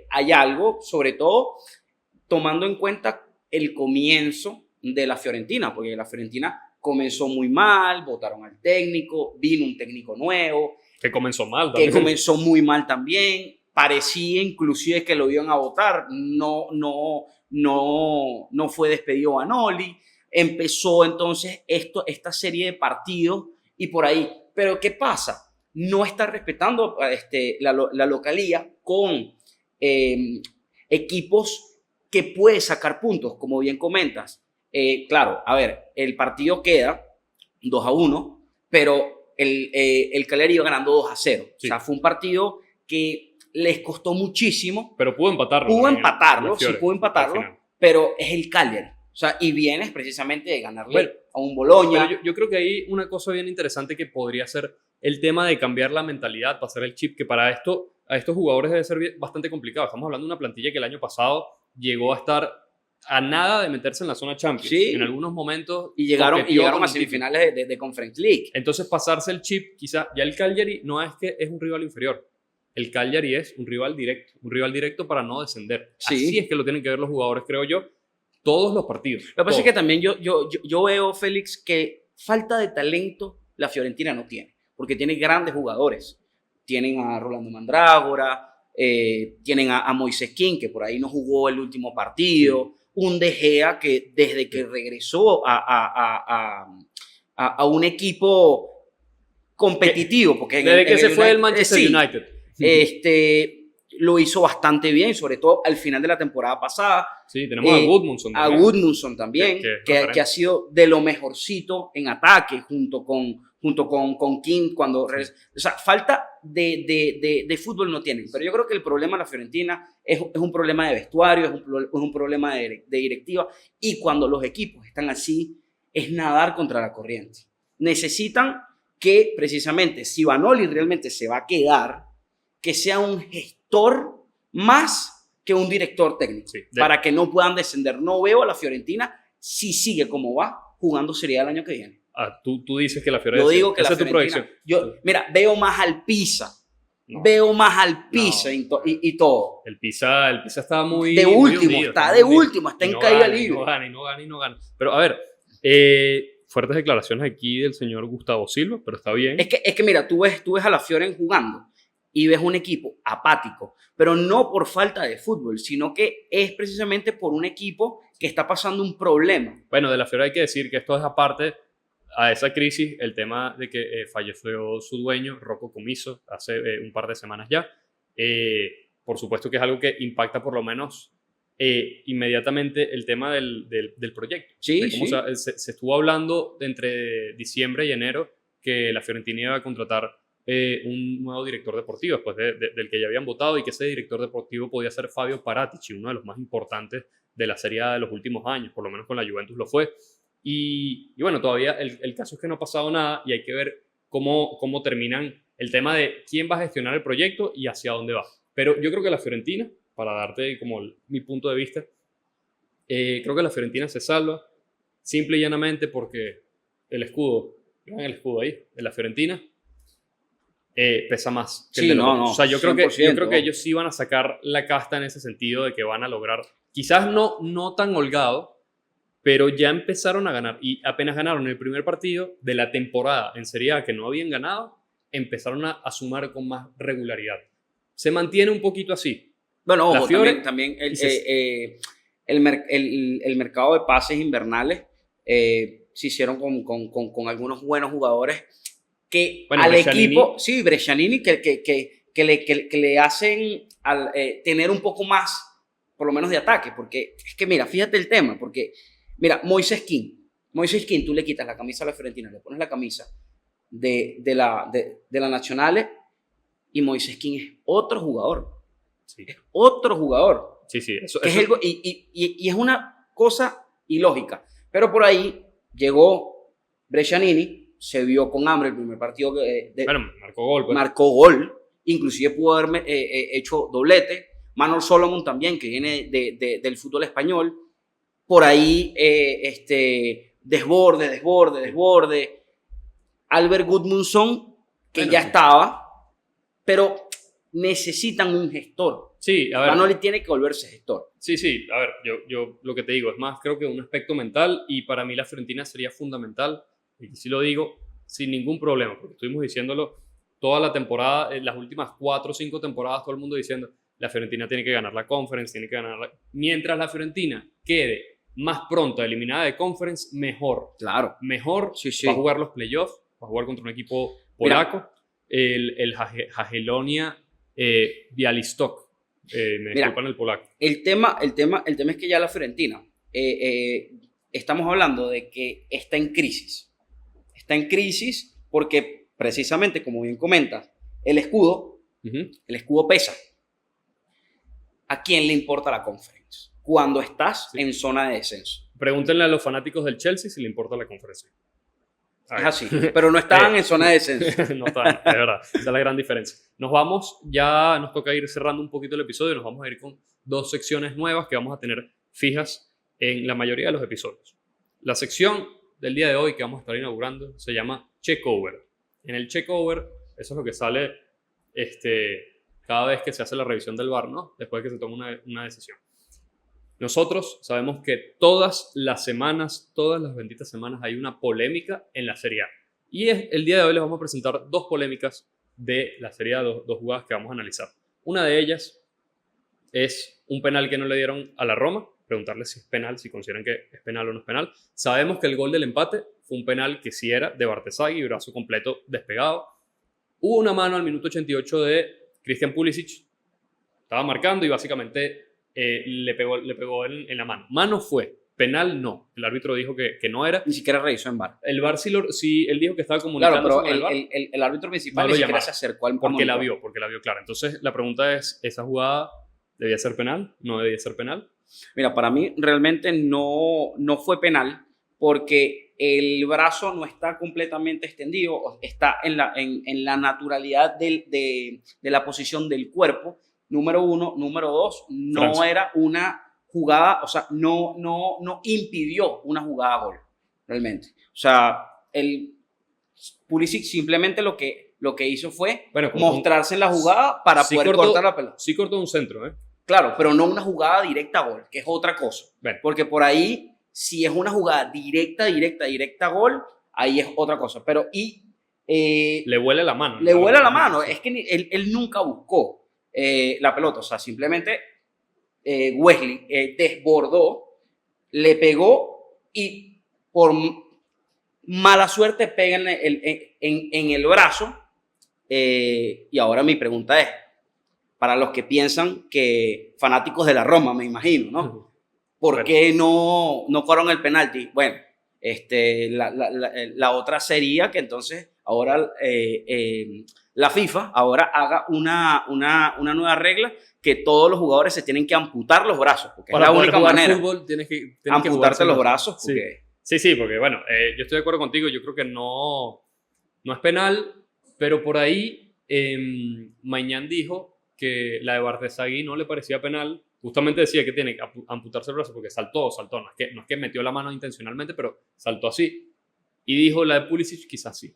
hay algo, sobre todo tomando en cuenta el comienzo de la Fiorentina, porque la Fiorentina comenzó muy mal, votaron al técnico, vino un técnico nuevo. Que comenzó mal también. Que comenzó muy mal también. Parecía inclusive que lo iban a votar. No fue despedido Vanoli. Empezó entonces esta serie de partidos y por ahí. Pero ¿qué pasa? No está respetando la localía con equipos que puede sacar puntos, como bien comentas. Claro, a ver, el partido queda 2-1, pero el Cagliari iba ganando 2-0. Sí. O sea, fue un partido que les costó muchísimo. Pero pudo empatarlo. Pudo empatarlo, pero es el Cagliari. O sea, y vienes precisamente de ganarle a un Bologna. Yo creo que hay una cosa bien interesante que podría ser el tema de cambiar la mentalidad, pasar el chip, que para esto a estos jugadores debe ser bastante complicado. Estamos hablando de una plantilla que el año pasado llegó a estar a nada de meterse en la zona Champions. Sí. En algunos momentos. Y llegaron competió a con el semifinales de Conference League. Entonces, pasarse el chip, quizá ya el Cagliari no es que es un rival inferior. El Cagliari es un rival directo para no descender. Sí. Así es que lo tienen que ver los jugadores, creo yo, todos los partidos. Lo que pasa es todos. que también yo veo, Félix, que falta de talento la Fiorentina no tiene, porque tiene grandes jugadores. Tienen a Rolando Mandrágora, tienen a Moisés King, que por ahí no jugó el último partido, un De Gea que desde que regresó a un equipo competitivo, porque desde que se fue del United, Manchester United. Lo hizo bastante bien, sobre todo al final de la temporada pasada. Sí, tenemos a Gudmundsson también. A Gudmundsson también, que ha sido de lo mejorcito en ataque, junto con King. O sea, falta de fútbol no tienen. Pero yo creo que el problema de la Fiorentina es un problema de vestuario, es un problema de directiva. Y cuando los equipos están así, es nadar contra la corriente. Necesitan que, precisamente, si Vanoli realmente se va a quedar, que sea un gestor más que un director técnico, para que no puedan descender. No veo a la Fiorentina, si sigue como va, jugando Serie A el año que viene. Tú dices que la Fiorentina... Yo digo que esa la es tu Fiorentina... proyección. Mira, veo más al Pisa. No. Veo más al Pisa y todo. El Pisa está muy... De último, muy está de último, está en caída libre. No gana. Pero a ver, fuertes declaraciones aquí del señor Gustavo Silva, pero está bien. Es que mira, tú ves a la Fioren jugando y ves un equipo apático, pero no por falta de fútbol, sino que es precisamente por un equipo que está pasando un problema. Bueno, de la Fiore hay que decir que esto es aparte a esa crisis, el tema de que falleció su dueño, Rocco Commisso, hace un par de semanas ya. Por supuesto que es algo que impacta por lo menos inmediatamente el tema del proyecto. Sí, sí. Se estuvo hablando entre diciembre y enero que la Fiorentina iba a contratar un nuevo director deportivo después del que ya habían votado, y que ese director deportivo podía ser Fabio Paratici, uno de los más importantes de la Serie A de los últimos años, por lo menos con la Juventus lo fue. Y bueno, todavía el caso es que no ha pasado nada y hay que ver cómo terminan el tema de quién va a gestionar el proyecto y hacia dónde va. Pero yo creo que la Fiorentina, para darte como mi punto de vista, creo que la Fiorentina se salva simple y llanamente porque el escudo ahí, de la Fiorentina, pesa más que el de los otros. O sea, yo creo que ellos sí van a sacar la casta en ese sentido de que van a lograr, quizás no tan holgado, pero ya empezaron a ganar, y apenas ganaron el primer partido de la temporada en Serie A que no habían ganado, empezaron a sumar con más regularidad. Se mantiene un poquito así. Bueno, ojo, también el mercado de pases invernales se hicieron con algunos buenos jugadores que al equipo, sí, Brescianini, que le hacen tener un poco más, por lo menos de ataque, porque es que mira, fíjate el tema, porque mira, Moisés King, tú le quitas la camisa a la Fiorentina, le pones la camisa de la Nacional y Moisés King es otro jugador. Sí. Es otro jugador. Sí, eso. Y es una cosa ilógica. Pero por ahí llegó Brescianini, se vio con hambre el primer partido. Bueno, marcó gol. Pues. Marcó gol. Inclusive pudo haber hecho doblete. Manol Solomon también, que viene del fútbol español. Por ahí desborde. Albert Gudmundsson, que ya estaba, pero necesitan un gestor. Sí, a ver. Manoli tiene que volverse gestor. Sí. A ver, yo lo que te digo es más, creo que un aspecto mental, y para mí la Fiorentina sería fundamental, y sí lo digo sin ningún problema, porque estuvimos diciéndolo toda la temporada, las últimas 4 o 5 temporadas, todo el mundo diciendo, la Fiorentina tiene que ganar la Conference, tiene que ganarla. Mientras la Fiorentina quede más pronto eliminada de Conference, mejor. Claro. Mejor, sí. Va a jugar los playoffs, va a jugar contra un equipo polaco, el Jagiellonia Białystok. Me disculpan el polaco. El tema es que ya la Fiorentina, estamos hablando de que está en crisis. Está en crisis porque precisamente, como bien comentas, el escudo pesa. ¿A quién le importa la Conference cuando estás en zona de descenso? Pregúntenle a los fanáticos del Chelsea si le importa la Conference. Es así, pero no estaban en zona de descenso. No estaban, es verdad, esa es la gran diferencia. Ya nos toca ir cerrando un poquito el episodio, nos vamos a ir con 2 secciones nuevas que vamos a tener fijas en la mayoría de los episodios. La sección del día de hoy que vamos a estar inaugurando se llama Checkover. En el Checkover, eso es lo que sale cada vez que se hace la revisión del VAR, ¿no? Después de que se toma una decisión. Nosotros sabemos que todas las semanas, todas las benditas semanas, hay una polémica en la Serie A. Y el día de hoy les vamos a presentar dos polémicas de la Serie A, dos jugadas que vamos a analizar. Una de ellas es un penal que no le dieron a la Roma, preguntarles si es penal, si consideran que es penal o no es penal. Sabemos que el gol del empate fue un penal que sí era de Bartesagui, brazo completo despegado. Hubo una mano al minuto 88 de Christian Pulisic, estaba marcando y básicamente le pegó en la mano. Mano fue, penal no. El árbitro dijo que no era. Ni siquiera revisó en VAR. El VAR sí, él dijo que estaba comunicando. Claro, pero con el VAR. El árbitro principal No ni lo siquiera llamaron, se acercó al porque la monitor. vio, claro. Entonces la pregunta es, ¿esa jugada debía ser penal? ¿No debía ser penal? Mira, para mí realmente no fue penal porque el brazo no está completamente extendido, está en la naturalidad de la posición del cuerpo, número uno. Número dos, no Francia. era una jugada, o sea, no impidió una jugada gol, realmente. O sea, el Pulisic simplemente lo que hizo fue mostrarse en la jugada para sí poder cortar la pelota. Sí cortó un centro, ¿eh? Claro, pero no una jugada directa a gol, que es otra cosa. Bueno. Porque por ahí, si es una jugada directa a gol, ahí es otra cosa. Pero le huele la mano. Le huele la mano. Es que él nunca buscó la pelota. O sea, simplemente Wesley desbordó, le pegó y por mala suerte pega en el brazo. Y ahora mi pregunta es, para los que piensan que fanáticos de la Roma, me imagino, ¿no? ¿Por qué no cobraron el penalti? Bueno, la otra sería que entonces ahora la FIFA ahora haga una nueva regla que todos los jugadores se tienen que amputar los brazos, porque para es la única manera. Fútbol, tienes que amputarte los brazos. Porque... Sí, porque bueno, yo estoy de acuerdo contigo, yo creo que no es penal, pero por ahí Maignan dijo que la de Bartesagui no le parecía penal. Justamente decía que tiene que amputarse el brazo porque saltó. No es que metió la mano intencionalmente, pero saltó así. Y dijo la de Pulisic quizás sí.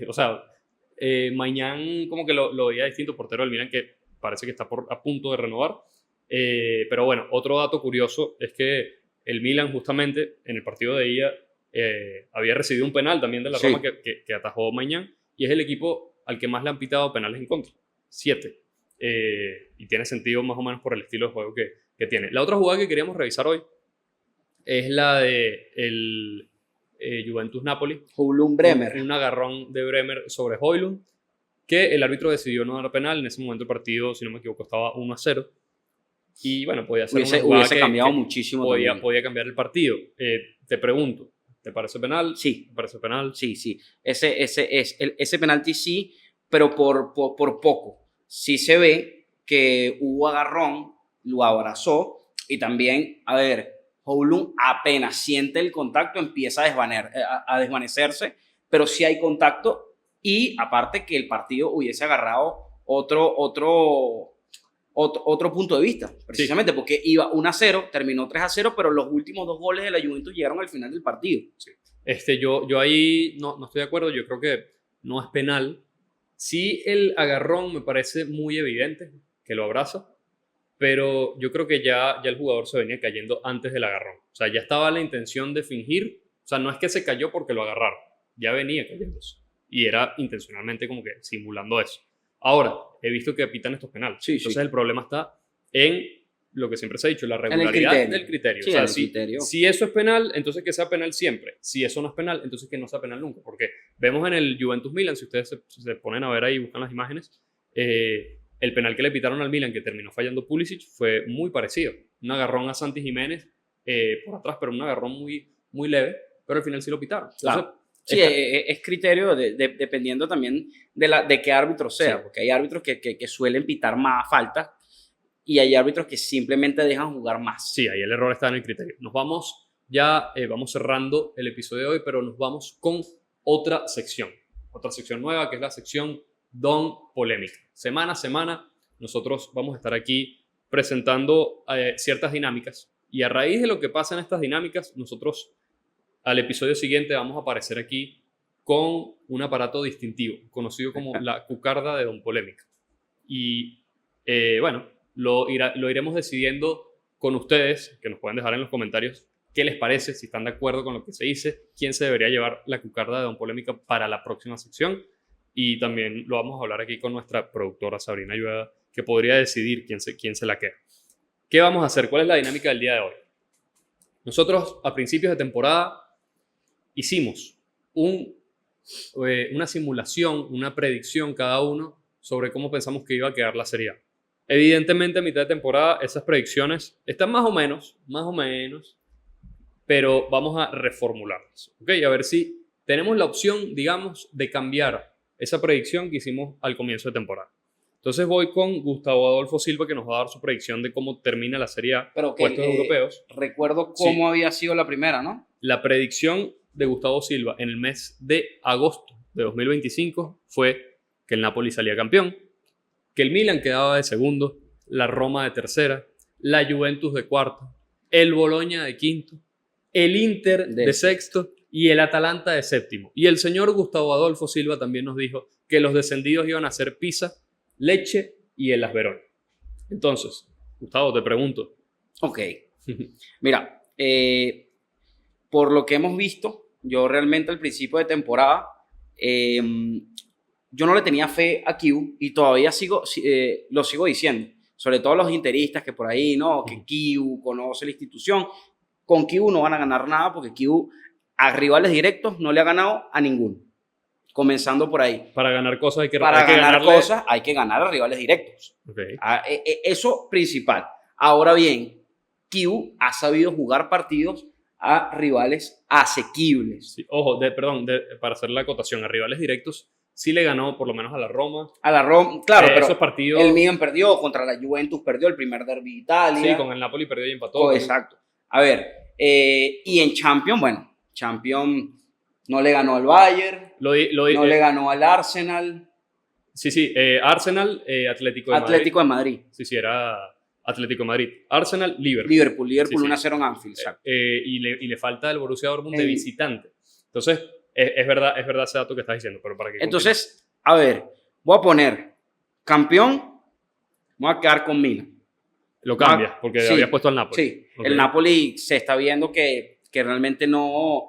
O sea, Maignan como que lo veía distinto, portero del Milan, que parece que está a punto de renovar. Pero bueno, otro dato curioso es que el Milan justamente en el partido de ida había recibido un penal también de la Roma que atajó Maignan, y es el equipo al que más le han pitado penales en contra. 7. Y tiene sentido más o menos por el estilo de juego que tiene. La otra jugada que queríamos revisar hoy es la de el Juventus-Napoli. Højlund-Bremer. Un agarrón de Bremer sobre Højlund, que el árbitro decidió no dar penal. En ese momento el partido, si no me equivoco, estaba 1-0. Y bueno, podía ser una jugada hubiese cambiado muchísimo. Podía cambiar el partido. Te pregunto, ¿te parece penal? Sí. ¿Te parece penal? Sí. Ese penalti sí, pero por poco. Sí se ve que hubo agarrón, lo abrazó y también, a ver, Højlund apenas siente el contacto, empieza a desvanecerse, pero sí hay contacto y aparte que el partido hubiese agarrado otro punto de vista, precisamente porque iba 1-0, terminó 3-0, pero los últimos 2 goles de la Juventus llegaron al final del partido. Sí. Yo ahí no estoy de acuerdo, yo creo que no es penal. Sí, el agarrón me parece muy evidente que lo abraza, pero yo creo que ya el jugador se venía cayendo antes del agarrón. O sea, ya estaba la intención de fingir. O sea, no es que se cayó porque lo agarraron, ya venía cayéndose. Y era intencionalmente como que simulando eso. Ahora, he visto que pitan estos penales. Entonces el problema está en lo que siempre se ha dicho, la regularidad del criterio. Sí, o sea, criterio. Si eso es penal, entonces que sea penal siempre. Si eso no es penal, entonces que no sea penal nunca. Porque vemos en el Juventus-Milan, si ustedes se ponen a ver ahí y buscan las imágenes, el penal que le pitaron al Milan, que terminó fallando Pulisic, fue muy parecido. Un agarrón a Santi Jiménez por atrás, pero un agarrón muy, muy leve, pero al final sí lo pitaron. Entonces, claro. Sí, es criterio dependiendo también de qué árbitro sea, sí. Porque hay árbitros que suelen pitar más faltas y hay árbitros que simplemente dejan jugar más. Sí, ahí el error está en el criterio. Nos vamos vamos cerrando el episodio de hoy, pero nos vamos con otra sección nueva, que es la sección Don Polémica. Semana a semana nosotros vamos a estar aquí presentando ciertas dinámicas Y a raíz de lo que pasa en estas dinámicas, nosotros al episodio siguiente vamos a aparecer aquí con un aparato distintivo, conocido como la cucarda de Don Polémica. Y bueno, lo iremos decidiendo con ustedes, que nos pueden dejar en los comentarios qué les parece, si están de acuerdo con lo que se dice, quién se debería llevar la cucarda de Don Polémica para la próxima sección. Y también lo vamos a hablar aquí con nuestra productora Sabrina Ayueda, que podría decidir quién se la queda. ¿Qué vamos a hacer? ¿Cuál es la dinámica del día de hoy? Nosotros a principios de temporada hicimos una simulación, una predicción cada uno sobre cómo pensamos que iba a quedar la Serie A. Evidentemente a mitad de temporada esas predicciones están más o menos, pero vamos a reformularlas, ¿ok? A ver si tenemos la opción, digamos, de cambiar esa predicción que hicimos al comienzo de temporada. Entonces voy con Gustavo Adolfo Silva, que nos va a dar su predicción de cómo termina la Serie A, pero puestos europeos. Recuerdo cómo había sido la primera, ¿no? La predicción de Gustavo Silva en el mes de agosto de 2025 fue que el Napoli salía campeón, que el Milan quedaba de segundo, la Roma de tercera, la Juventus de cuarto, el Bologna de quinto, el Inter de sexto y el Atalanta de séptimo. Y el señor Gustavo Adolfo Silva también nos dijo que los descendidos iban a ser Pisa, Lecce y el AS Verona. Entonces, Gustavo, te pregunto. Ok. Mira, por lo que hemos visto, yo realmente al principio de temporada, yo no le tenía fe a Kiu y todavía lo sigo diciendo. Sobre todo los interistas que por ahí, ¿no? Que Kiu conoce la institución. Con Kiu no van a ganar nada porque Kiu a rivales directos no le ha ganado a ninguno. Comenzando por ahí. Para ganar cosas hay que ganar a rivales directos. Okay. Eso principal. Ahora bien, Kiu ha sabido jugar partidos a rivales asequibles. Sí, ojo, para hacer la acotación, a rivales directos sí le ganó por lo menos a la Roma. A la Roma, claro, pero esos partidos... el Milan perdió, contra la Juventus perdió el primer derbi de Italia. Sí, con el Napoli perdió y empató. Exacto. A ver, y en Champions, no le ganó al Bayern, no le ganó al Arsenal. Sí, Arsenal, Atlético de Madrid. Sí, era Atlético de Madrid. Arsenal, Liverpool sí. 1-0 en Anfield, exacto. Y le falta el Borussia Dortmund de visitante. Entonces, es verdad ese dato que estás diciendo, pero para que... Entonces, a ver, voy a poner campeón, voy a quedar con Milan. Lo cambias, porque habías puesto al Napoli. Sí, okay. El Napoli se está viendo que realmente no...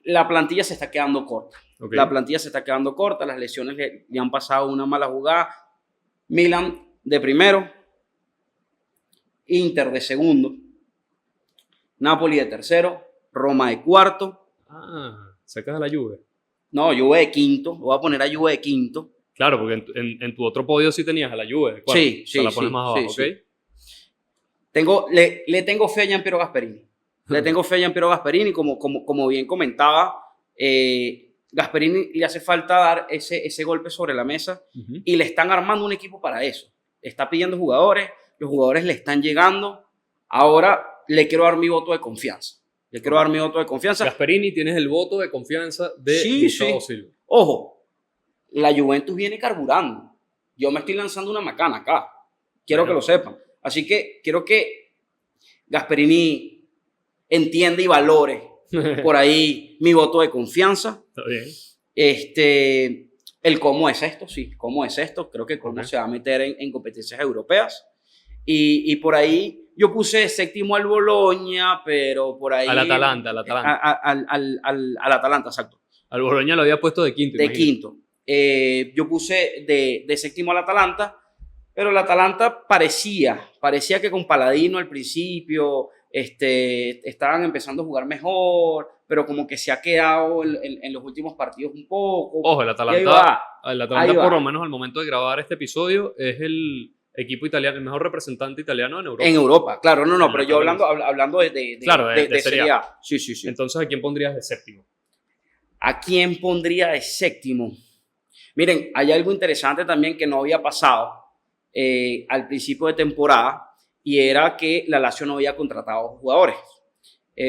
La plantilla se está quedando corta. Okay. La plantilla se está quedando corta, las lesiones le han pasado una mala jugada. Milan de primero, Inter de segundo, Napoli de tercero, Roma de cuarto. Sacas a la Juve. No, Juve de quinto. Voy a poner a Juve de quinto. Claro, porque en tu otro podio sí tenías a la Juve de cuarto. Sí, la pones más abajo, sí, ¿ok? Le tengo fe a Gianpiero Gasperini. Le tengo fe a Gianpiero Gasperini, como bien comentaba, Gasperini le hace falta dar ese golpe sobre la mesa y le están armando un equipo para eso. Está pidiendo jugadores, los jugadores le están llegando. Ahora le quiero dar mi voto de confianza. Gasperini, tienes el voto de confianza de Gustavo Silva. Ojo, la Juventus viene carburando. Yo me estoy lanzando una macana acá. Quiero que lo sepan. Así que quiero que Gasperini entienda y valore por ahí mi voto de confianza. Está bien. El cómo es esto, sí. ¿Cómo es esto? Creo que cómo se va a meter en competencias europeas. Y por ahí yo puse séptimo al Bologna, pero por ahí... Al Atalanta. Al Atalanta, exacto. Al Bologna lo había puesto de quinto. De quinto. Yo puse de séptimo al Atalanta, pero el Atalanta parecía que con Paladino al principio estaban empezando a jugar mejor, pero como que se ha quedado en los últimos partidos un poco. Ojo, el Atalanta por lo menos al momento de grabar este episodio es el equipo italiano, el mejor representante italiano en Europa. En Europa, claro, pero yo hablando de Serie A. Sí. Entonces, ¿a quién pondrías de séptimo? ¿A quién pondría de séptimo? Miren, hay algo interesante también que no había pasado al principio de temporada, y era que la Lazio no había contratado jugadores.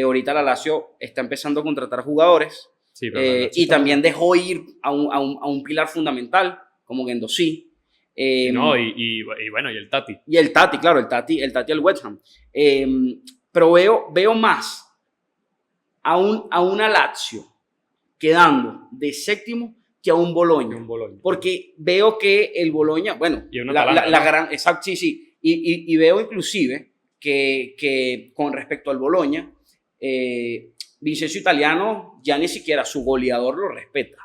Ahorita la Lazio está empezando a contratar jugadores, y también dejó ir a un pilar fundamental como Guendouzi. Y bueno, y el Tati. Y el Tati, claro, el Tati al West Ham. pero veo más a una Lazio quedando de séptimo que a un Bologna. Porque veo que el Bologna, bueno, y una Atalanta, gran, exacto, sí. Y veo inclusive que con respecto al Bologna, Vincenzo Italiano ya ni siquiera su goleador lo respeta.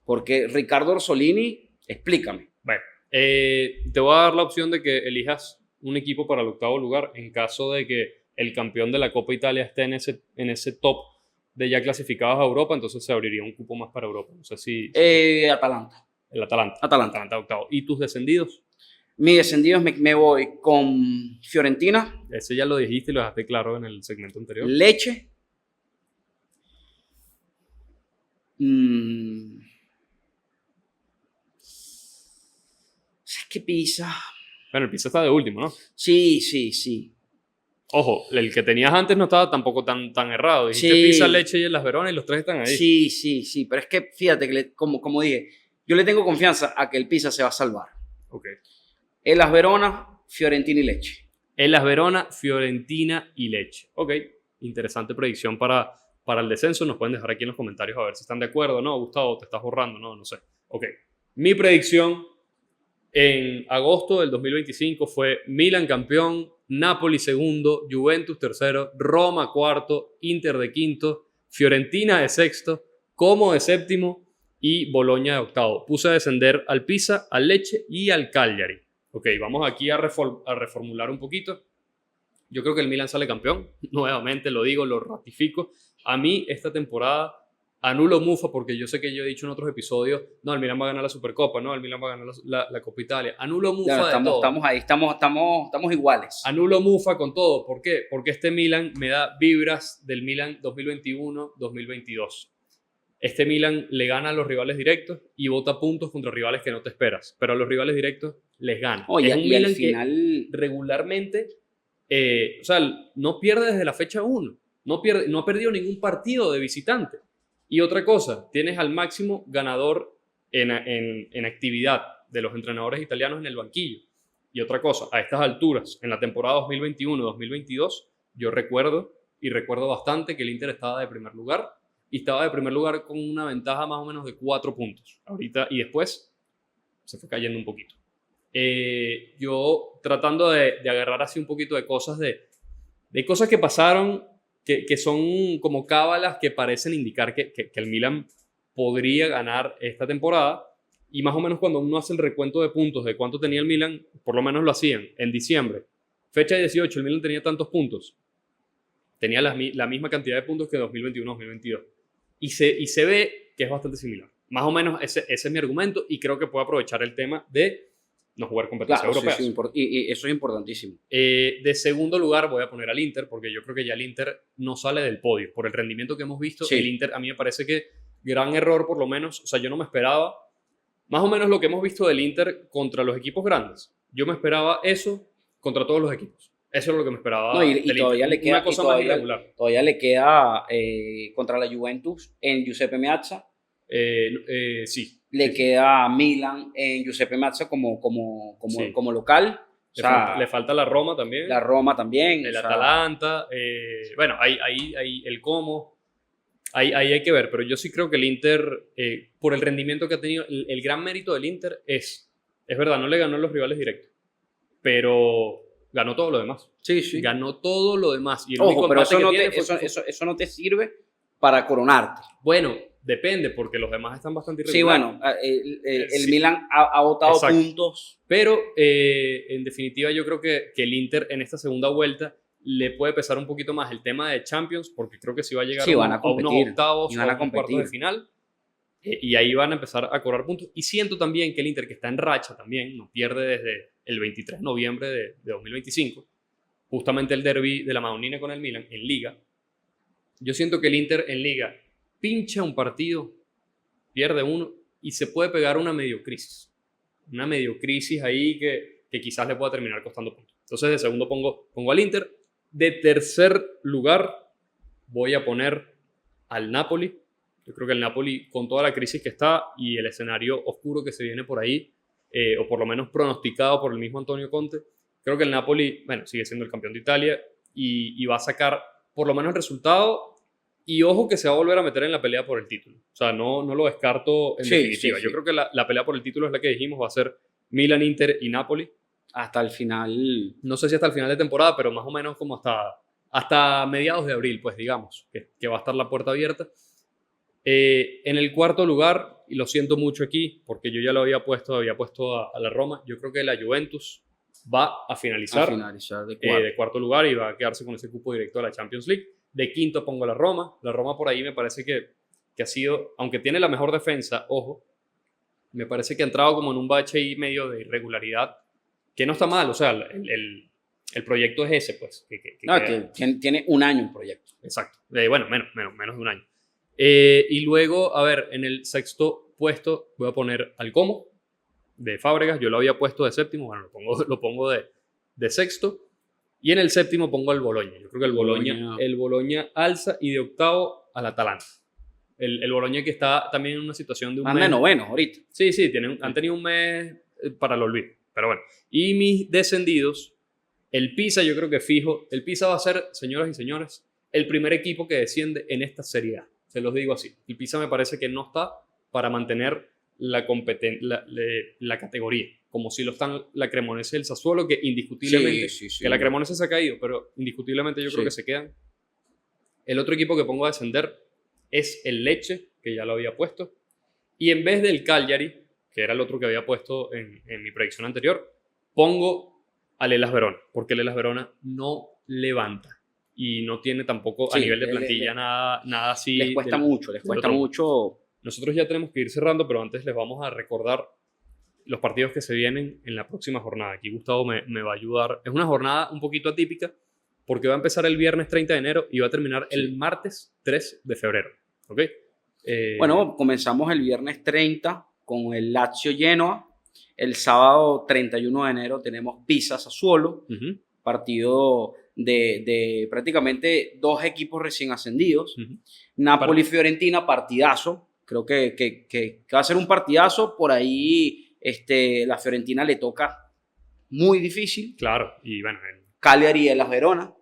Porque Riccardo Orsolini, explícame. Bueno, te voy a dar la opción de que elijas un equipo para el octavo lugar en caso de que el campeón de la Copa Italia esté en ese top de ya clasificados a Europa, entonces se abriría un cupo más para Europa. No sé si Atalanta. El Atalanta octavo. ¿Y tus descendidos? Mis descendidos me voy con Fiorentina. Ese ya lo dijiste y lo dejaste claro en el segmento anterior. Lecce. Es que Pisa. Bueno, el Pisa está de último, ¿no? Sí. Ojo, el que tenías antes no estaba tampoco tan errado. Dijiste Sí. Pisa, Lecce y Las Verona y los tres están ahí. Sí. Pero es que fíjate que, como dije, yo le tengo confianza a que el Pisa se va a salvar. Ok. El Las Verona, Fiorentina y Lecce. El Las Verona, Fiorentina y Lecce. Ok. Interesante predicción para el descenso. Nos pueden dejar aquí en los comentarios a ver si están de acuerdo. No, Gustavo, te estás borrando. No sé. Ok. Mi predicción en agosto del 2025 fue Milan campeón, Napoli segundo, Juventus tercero, Roma cuarto, Inter de quinto, Fiorentina de sexto, Como de séptimo y Bologna de octavo. Puse a descender al Pisa, al Lecce y al Cagliari. Ok, vamos aquí a reformular un poquito. Yo creo que el Milan sale campeón. Nuevamente lo digo, lo ratifico. A mí esta temporada anulo mufa porque yo sé que yo he dicho en otros episodios, no, el Milan va a ganar la Supercopa, no, el Milan va a ganar la Copa Italia. Anulo mufa Ya, de todo. Estamos ahí, estamos iguales. Anulo mufa con todo. ¿Por qué? Porque este Milan me da vibras del Milan 2021-2022. Este Milan le gana a los rivales directos y bota puntos contra rivales que no te esperas. Pero a los rivales directos les gana. Oye, es un y Milan al final que regularmente, o sea, no pierde desde la fecha 1. No ha perdido ningún partido de visitante. Y otra cosa, tienes al máximo ganador en actividad de los entrenadores italianos en el banquillo. Y otra cosa, a estas alturas, en la temporada 2021-2022, yo recuerdo bastante que el Inter estaba de primer lugar y estaba de primer lugar con una ventaja más o menos de 4 puntos. Ahorita y después se fue cayendo un poquito. Yo tratando de agarrar así un poquito de cosas de cosas que pasaron que son como cábalas que parecen indicar que el Milan podría ganar esta temporada. Y más o menos cuando uno hace el recuento de puntos de cuánto tenía el Milan, por lo menos lo hacían en diciembre. Fecha 18, el Milan tenía tantos puntos. Tenía la misma cantidad de puntos que 2021-2022. Y se ve que es bastante similar. Más o menos ese es mi argumento y creo que puedo aprovechar el tema de no jugar competencias europeas. Sí, y eso es importantísimo. De segundo lugar voy a poner al Inter porque yo creo que ya el Inter no sale del podio. Por el rendimiento que hemos visto, Sí. El Inter a mí me parece que gran error por lo menos. O sea, yo no me esperaba más o menos lo que hemos visto del Inter contra los equipos grandes. Yo me esperaba eso contra todos los equipos. Eso es lo que me esperaba. No, y todavía le queda una cosa más irregular. Todavía le queda contra la Juventus en Giuseppe Meazza. Sí. Le queda Milan en Giuseppe Meazza como local. O sea, Le falta la Roma también. La Roma también. El Atalanta. Bueno, ahí el Como. Ahí hay que ver, pero yo sí creo que el Inter, por el rendimiento que ha tenido, el gran mérito del Inter es verdad, no le ganó a los rivales directos, pero ganó todo lo demás. Sí. Ganó todo lo demás. Y el Ojo, pero eso no te sirve para coronarte. Bueno, depende, porque los demás están bastante irregulares. Sí, bueno, el Sí. Milan ha botado Exacto. puntos. Pero, en definitiva, yo creo que el Inter en esta segunda vuelta le puede pesar un poquito más el tema de Champions, porque creo que sí va a llegar van a unos octavos y van a o unos cuartos de final, y ahí van a empezar a cobrar puntos. Y siento también que el Inter, que está en racha también, no pierde desde el 23 de noviembre de 2025, justamente el derbi de la Madonina con el Milan en Liga. Yo siento que el Inter en Liga pincha un partido, pierde uno, y se puede pegar una medio crisis ahí que quizás le pueda terminar costando puntos. Entonces de segundo pongo al Inter. De tercer lugar voy a poner al Napoli. Yo creo que el Napoli, con toda la crisis que está y el escenario oscuro que se viene por ahí, o por lo menos pronosticado por el mismo Antonio Conte, creo que el Napoli, bueno, sigue siendo el campeón de Italia, y va a sacar por lo menos el resultado. Y ojo que se va a volver a meter en la pelea por el título. O sea, no lo descarto en definitiva. Sí. Yo creo que la pelea por el título es la que dijimos, va a ser Milan, Inter y Napoli. Hasta el final. No sé si hasta el final de temporada, pero más o menos como hasta mediados de abril, pues digamos, que va a estar la puerta abierta. En el cuarto lugar, y lo siento mucho aquí, porque yo ya lo había puesto a la Roma, yo creo que la Juventus va a finalizar, de cuarto lugar y va a quedarse con ese cupo directo a la Champions League. De quinto pongo la Roma. La Roma por ahí me parece que ha sido, aunque tiene la mejor defensa, ojo, me parece que ha entrado como en un bache y medio de irregularidad, que no está mal, o sea, el proyecto es ese, pues. Que tiene un año el proyecto. Exacto. Bueno, menos de un año. Y luego, a ver, en el sexto puesto voy a poner al Como de Fábregas. Yo lo había puesto de séptimo, bueno, lo pongo de sexto. Y en el séptimo pongo al Bologna. Yo creo que el Bologna alza, y de octavo al Atalanta. El Bologna que está también en una situación de un Anda mes. de novenos ahorita. Sí, han tenido un mes para el olvido. Pero bueno. Y mis descendidos, el Pisa, yo creo que fijo. El Pisa va a ser, señoras y señores, el primer equipo que desciende en esta Serie A. Se los digo así. El Pisa me parece que no está para mantener la categoría. Como si lo están la Cremonese y el Sassuolo, que indiscutiblemente, Sí. que la Cremonese se ha caído, pero indiscutiblemente yo creo que se quedan. El otro equipo que pongo a descender es el Lecce, que ya lo había puesto. Y en vez del Cagliari, que era el otro que había puesto en mi predicción anterior, pongo al Hellas Verona, porque el Hellas Verona no levanta y no tiene tampoco a nivel de plantilla nada así. Les cuesta mucho. Nosotros ya tenemos que ir cerrando, pero antes les vamos a recordar los partidos que se vienen en la próxima jornada. Aquí Gustavo me va a ayudar. Es una jornada un poquito atípica porque va a empezar el viernes 30 de enero y va a terminar el martes 3 de febrero. ¿Ok? Bueno, comenzamos el viernes 30 con el Lazio Genoa. El sábado 31 de enero tenemos Pisa Sassuolo. Partido de prácticamente dos equipos recién ascendidos. Napoli Fiorentina, partidazo. Creo que va a ser un partidazo. Por ahí la Fiorentina le toca muy difícil. Claro, y bueno. Cagliari y Hellas Verona.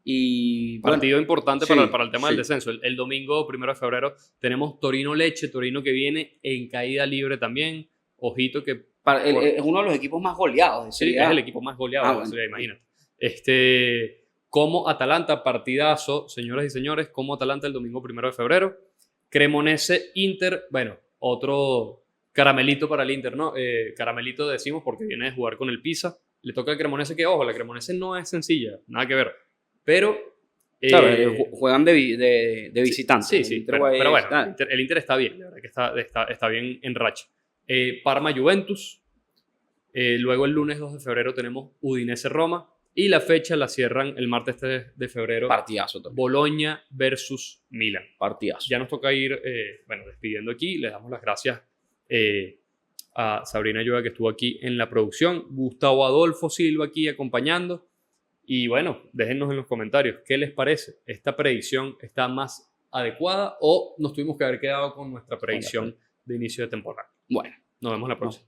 Y partido importante para el tema del descenso. El domingo 1 de febrero tenemos Torino-Lecce. Torino que viene en caída libre también. Ojito que... es uno de los equipos más goleados. Sí, es el equipo más goleado de Serie A, imagínate. Como Atalanta, partidazo, señoras y señores. Como Atalanta el domingo 1 de febrero. Cremonese, Inter, bueno, otro caramelito para el Inter, ¿no? Caramelito decimos porque viene de jugar con el Pisa. Le toca al Cremonese que, ojo, la Cremonese no es sencilla, nada que ver. Pero... claro, juegan de visitantes. Sí, pero bueno, el Inter está bien, la verdad que está bien en racha. Parma-Juventus. Luego el lunes 2 de febrero tenemos Udinese-Roma. Y la fecha la cierran el martes 3 de febrero. Partidazo también. Bologna versus Milan. Partidazo. Ya nos toca ir, despidiendo aquí. Les damos las gracias a Sabrina Yoga, que estuvo aquí en la producción. Gustavo Adolfo Silva aquí acompañando. Y bueno, déjennos en los comentarios qué les parece. ¿Esta predicción está más adecuada o nos tuvimos que haber quedado con nuestra predicción de inicio de temporada? Bueno, nos vemos la próxima.